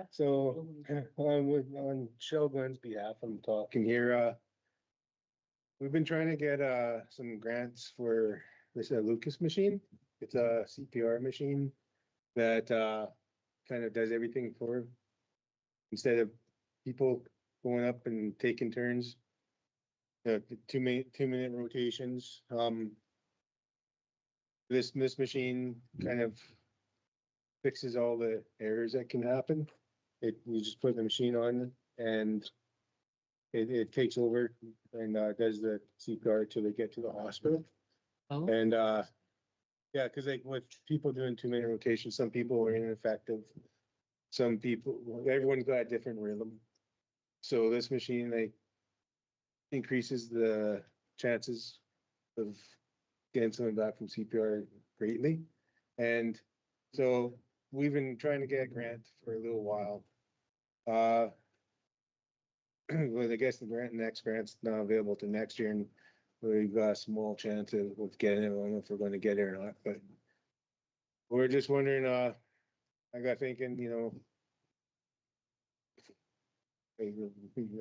So, on Shell-Glen's behalf, I'm talking here, we've been trying to get, some grants for this Lucas machine. It's a CPR machine that, kind of does everything for, instead of people going up and taking turns. 2-minute rotations, this machine kind of fixes all the errors that can happen. You just put the machine on and it takes over and does the CPR till they get to the hospital. Oh. And yeah, because like with people doing 2-minute rotations, some people are ineffective. Some people, everyone's got a different rhythm. So this machine like increases the chances of getting someone back from CPR greatly. And so we've been trying to get a grant for a little while. Well, I guess the next grant's not available to next year, and we've got a small chance of getting it. I don't know if we're going to get it or not, but we're just wondering, I got thinking,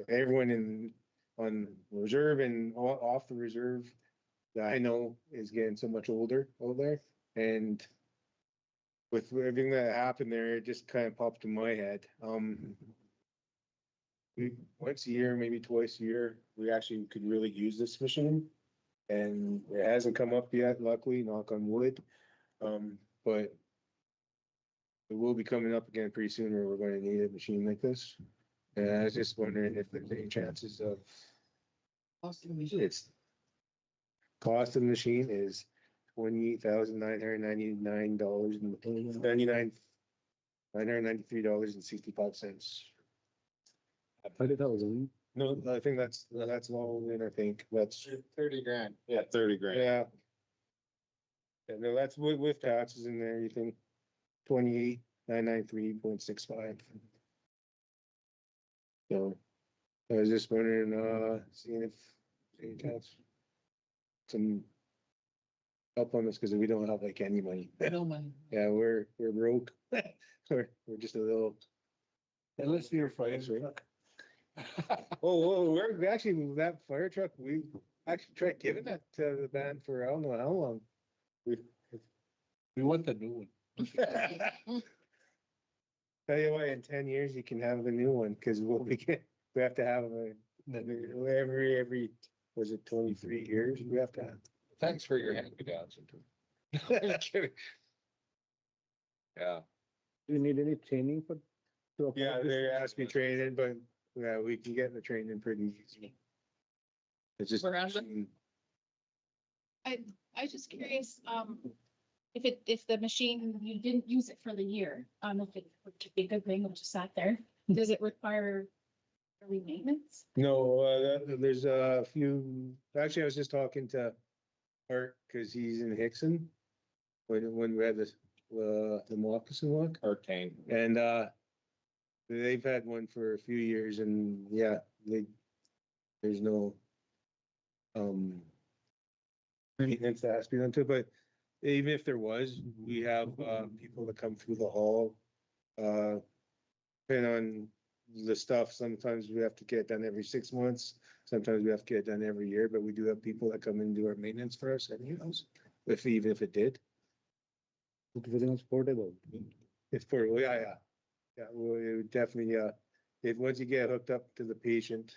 everyone on reserve and off the reserve that I know is getting so much older over there. And with everything that happened there, it just kind of popped in my head. Once a year, maybe twice a year, we actually could really use this machine. And it hasn't come up yet, luckily, knock on wood. But it will be coming up again pretty soon where we're going to need a machine like this. And I was just wondering if there's any chances of. It's cost of the machine is $28,999 and $993.65. I thought that was a No, I think that's all in, I think that's, 30 grand. Yeah, 30 grand. yeah. Yeah, no, that's with taxes and everything, 28,993.65. So I was just wondering, seeing if any chance some help on this, because we don't have like any money. No money. Yeah, we're broke. We're just a little. Unless you're fire Sorry. truck. We actually, that fire truck, we actually tried giving that to the band for I don't know how long. We want the new one. Tell you what, in 10 years, you can have the new one, because we have to have every, was it 23 years? We have to have. Thanks for your hand-me-downs. I'm kidding. Yeah, Do you need any training for? Yeah, they asked me training, but yeah, we can get the training pretty easy. It's just. Where is it? I just curious, if the machine, you didn't use it for the year, if it would be a good thing, it just sat there, does it require early maintenance? No, there's a few, actually, I was just talking to Art, because he's in Hickson. When we had this, the moccasin walk, Arcane. and, they've had one for a few years, and yeah, there's no, maintenance that has to be done to it, but even if there was, we have, people that come through the hall. Depending on the stuff, sometimes we have to get it done every 6 months, sometimes we have to get it done every year, but we do have people that come in and do our maintenance for us anyways, even if it did. Everything's portable. It's portable, yeah. Yeah, well, it would definitely, if once you get hooked up to the patient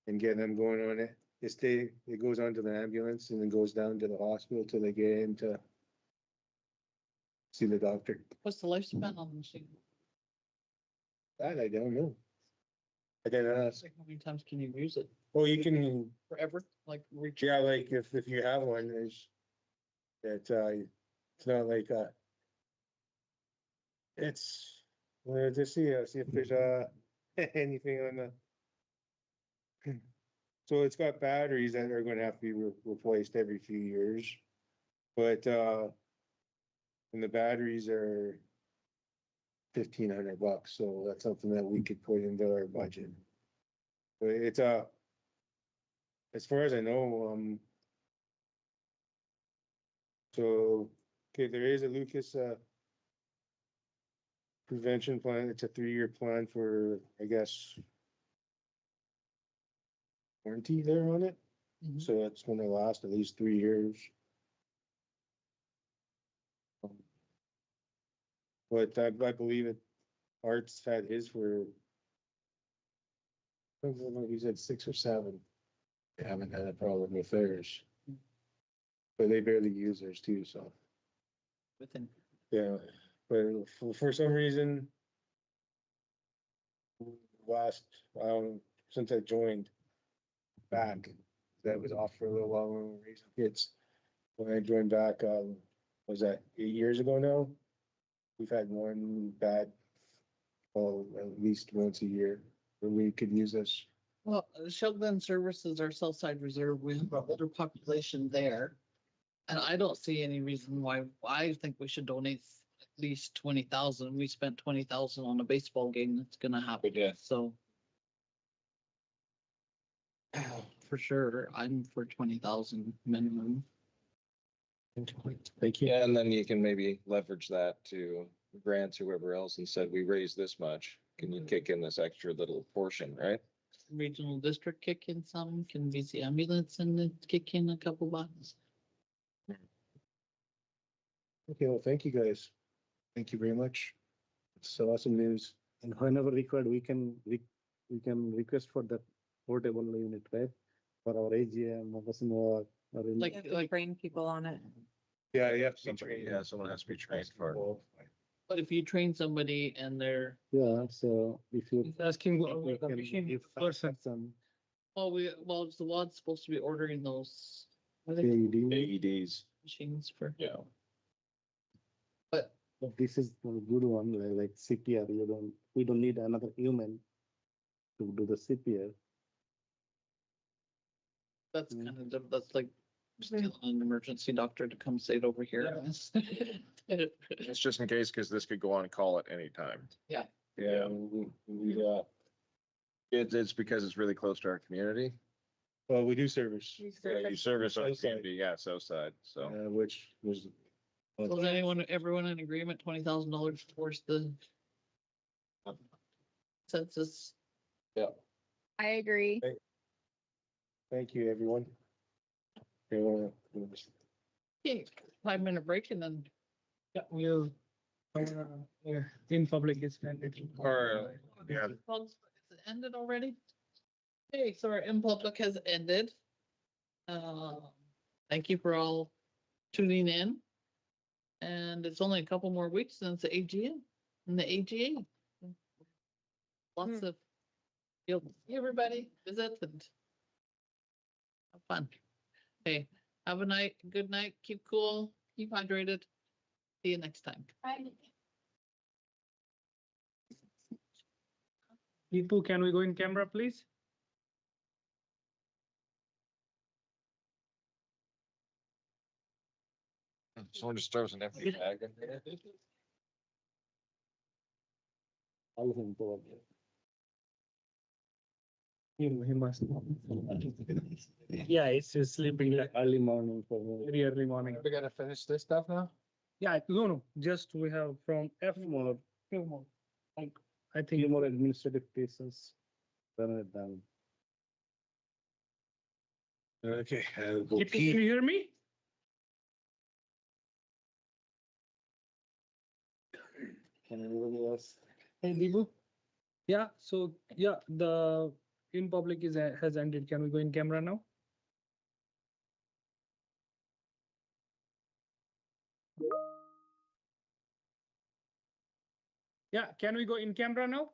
and get them going on it, it goes on to the ambulance and then goes down to the hospital till they get in to see the doctor. What's the lifespan on the machine? That I don't know. I didn't ask. Like, how many times can you use it? Oh, you can, Forever? Like reach? yeah, like if you have one, there's that, it's not like, it's, well, just see if there's, anything on the. So it's got batteries that are gonna have to be replaced every few years. But, and the batteries are $1,500, so that's something that we could put into our budget. But it's, as far as I know, so, okay, there is a Lucas, prevention plan. It's a 3-year plan for, I guess, warranty there on it. Mhm. So it's gonna last at least 3 years. But I believe it, Art's had his for, I don't know, he said 6 or 7. They haven't had a problem with theirs. But they barely use theirs too, so, Within. yeah. But for some reason, last, since I joined back, that was off for a little while when we were raising kids. When I joined back, was that 8 years ago now? We've had one bad, well, at least once a year where we could use this. Well, Shell-Glen services our Southside Reserve. We have an older population there. And I don't see any reason why, I think we should donate at least 20,000. We spent 20,000 on a baseball game that's gonna happen. We did. So. For sure, I'm for 20,000 minimum. Thank you. Yeah, and then you can maybe leverage that to grants, whoever else, and said, we raised this much. Can you kick in this extra little portion, right? Regional district kick in some, can VC ambulance and then kick in a couple bucks. Okay, well, thank you guys. Thank you very much. It's awesome news. And whenever required, we can request for that portable unit, right? For our AGM, or in. Like- You have to train people on it. Yeah, yeah. Yeah, someone has to be trained for it. But if you train somebody and they're, Yeah, so if you. Asking if we the can machine give person. some well, it's the WAD's supposed to be ordering those. What are they, AED, AEDs. machines for? Yeah. But but this is a good one, like CPR, we don't need another human to do the CPR. that's kind of, that's like just telling an emergency doctor to come sit over here. It's just in case, because this could go on call at any time. Yeah, It's because it's really close to our community. well, we do service, Yeah, you service our Southside. community, yeah, south side, so. which was. So is everyone in agreement, $20,000 towards the census? I agree. Thank you, everyone. Everyone. Okay, 5-minute break and then. Yeah, we'll, in public is ended. Or, yeah, Well, is it ended already? Okay, so our in public has ended. Thank you for all tuning in. And it's only a couple more weeks and it's the AGM and the AGA. Lots of, you'll see everybody, visit and have fun. Hey, have a night, good night, keep cool, keep hydrated. See you next time. Deepu, can we go in camera, please? someone just throws an empty bag in there. All of them probably. He must. Yeah, it's just sleeping like Early morning for me. very early morning. We gotta finish this stuff now? Yeah, no, just we have from F Few more, few more. Like, I few think, more administrative cases. Turn it down. Okay, I'll go Deepu, can pee. you hear me? Can anybody else? Hey, Deepu? Yeah, so, yeah, the in public is, has ended. Can we go in camera now? Yeah, can we go in camera now?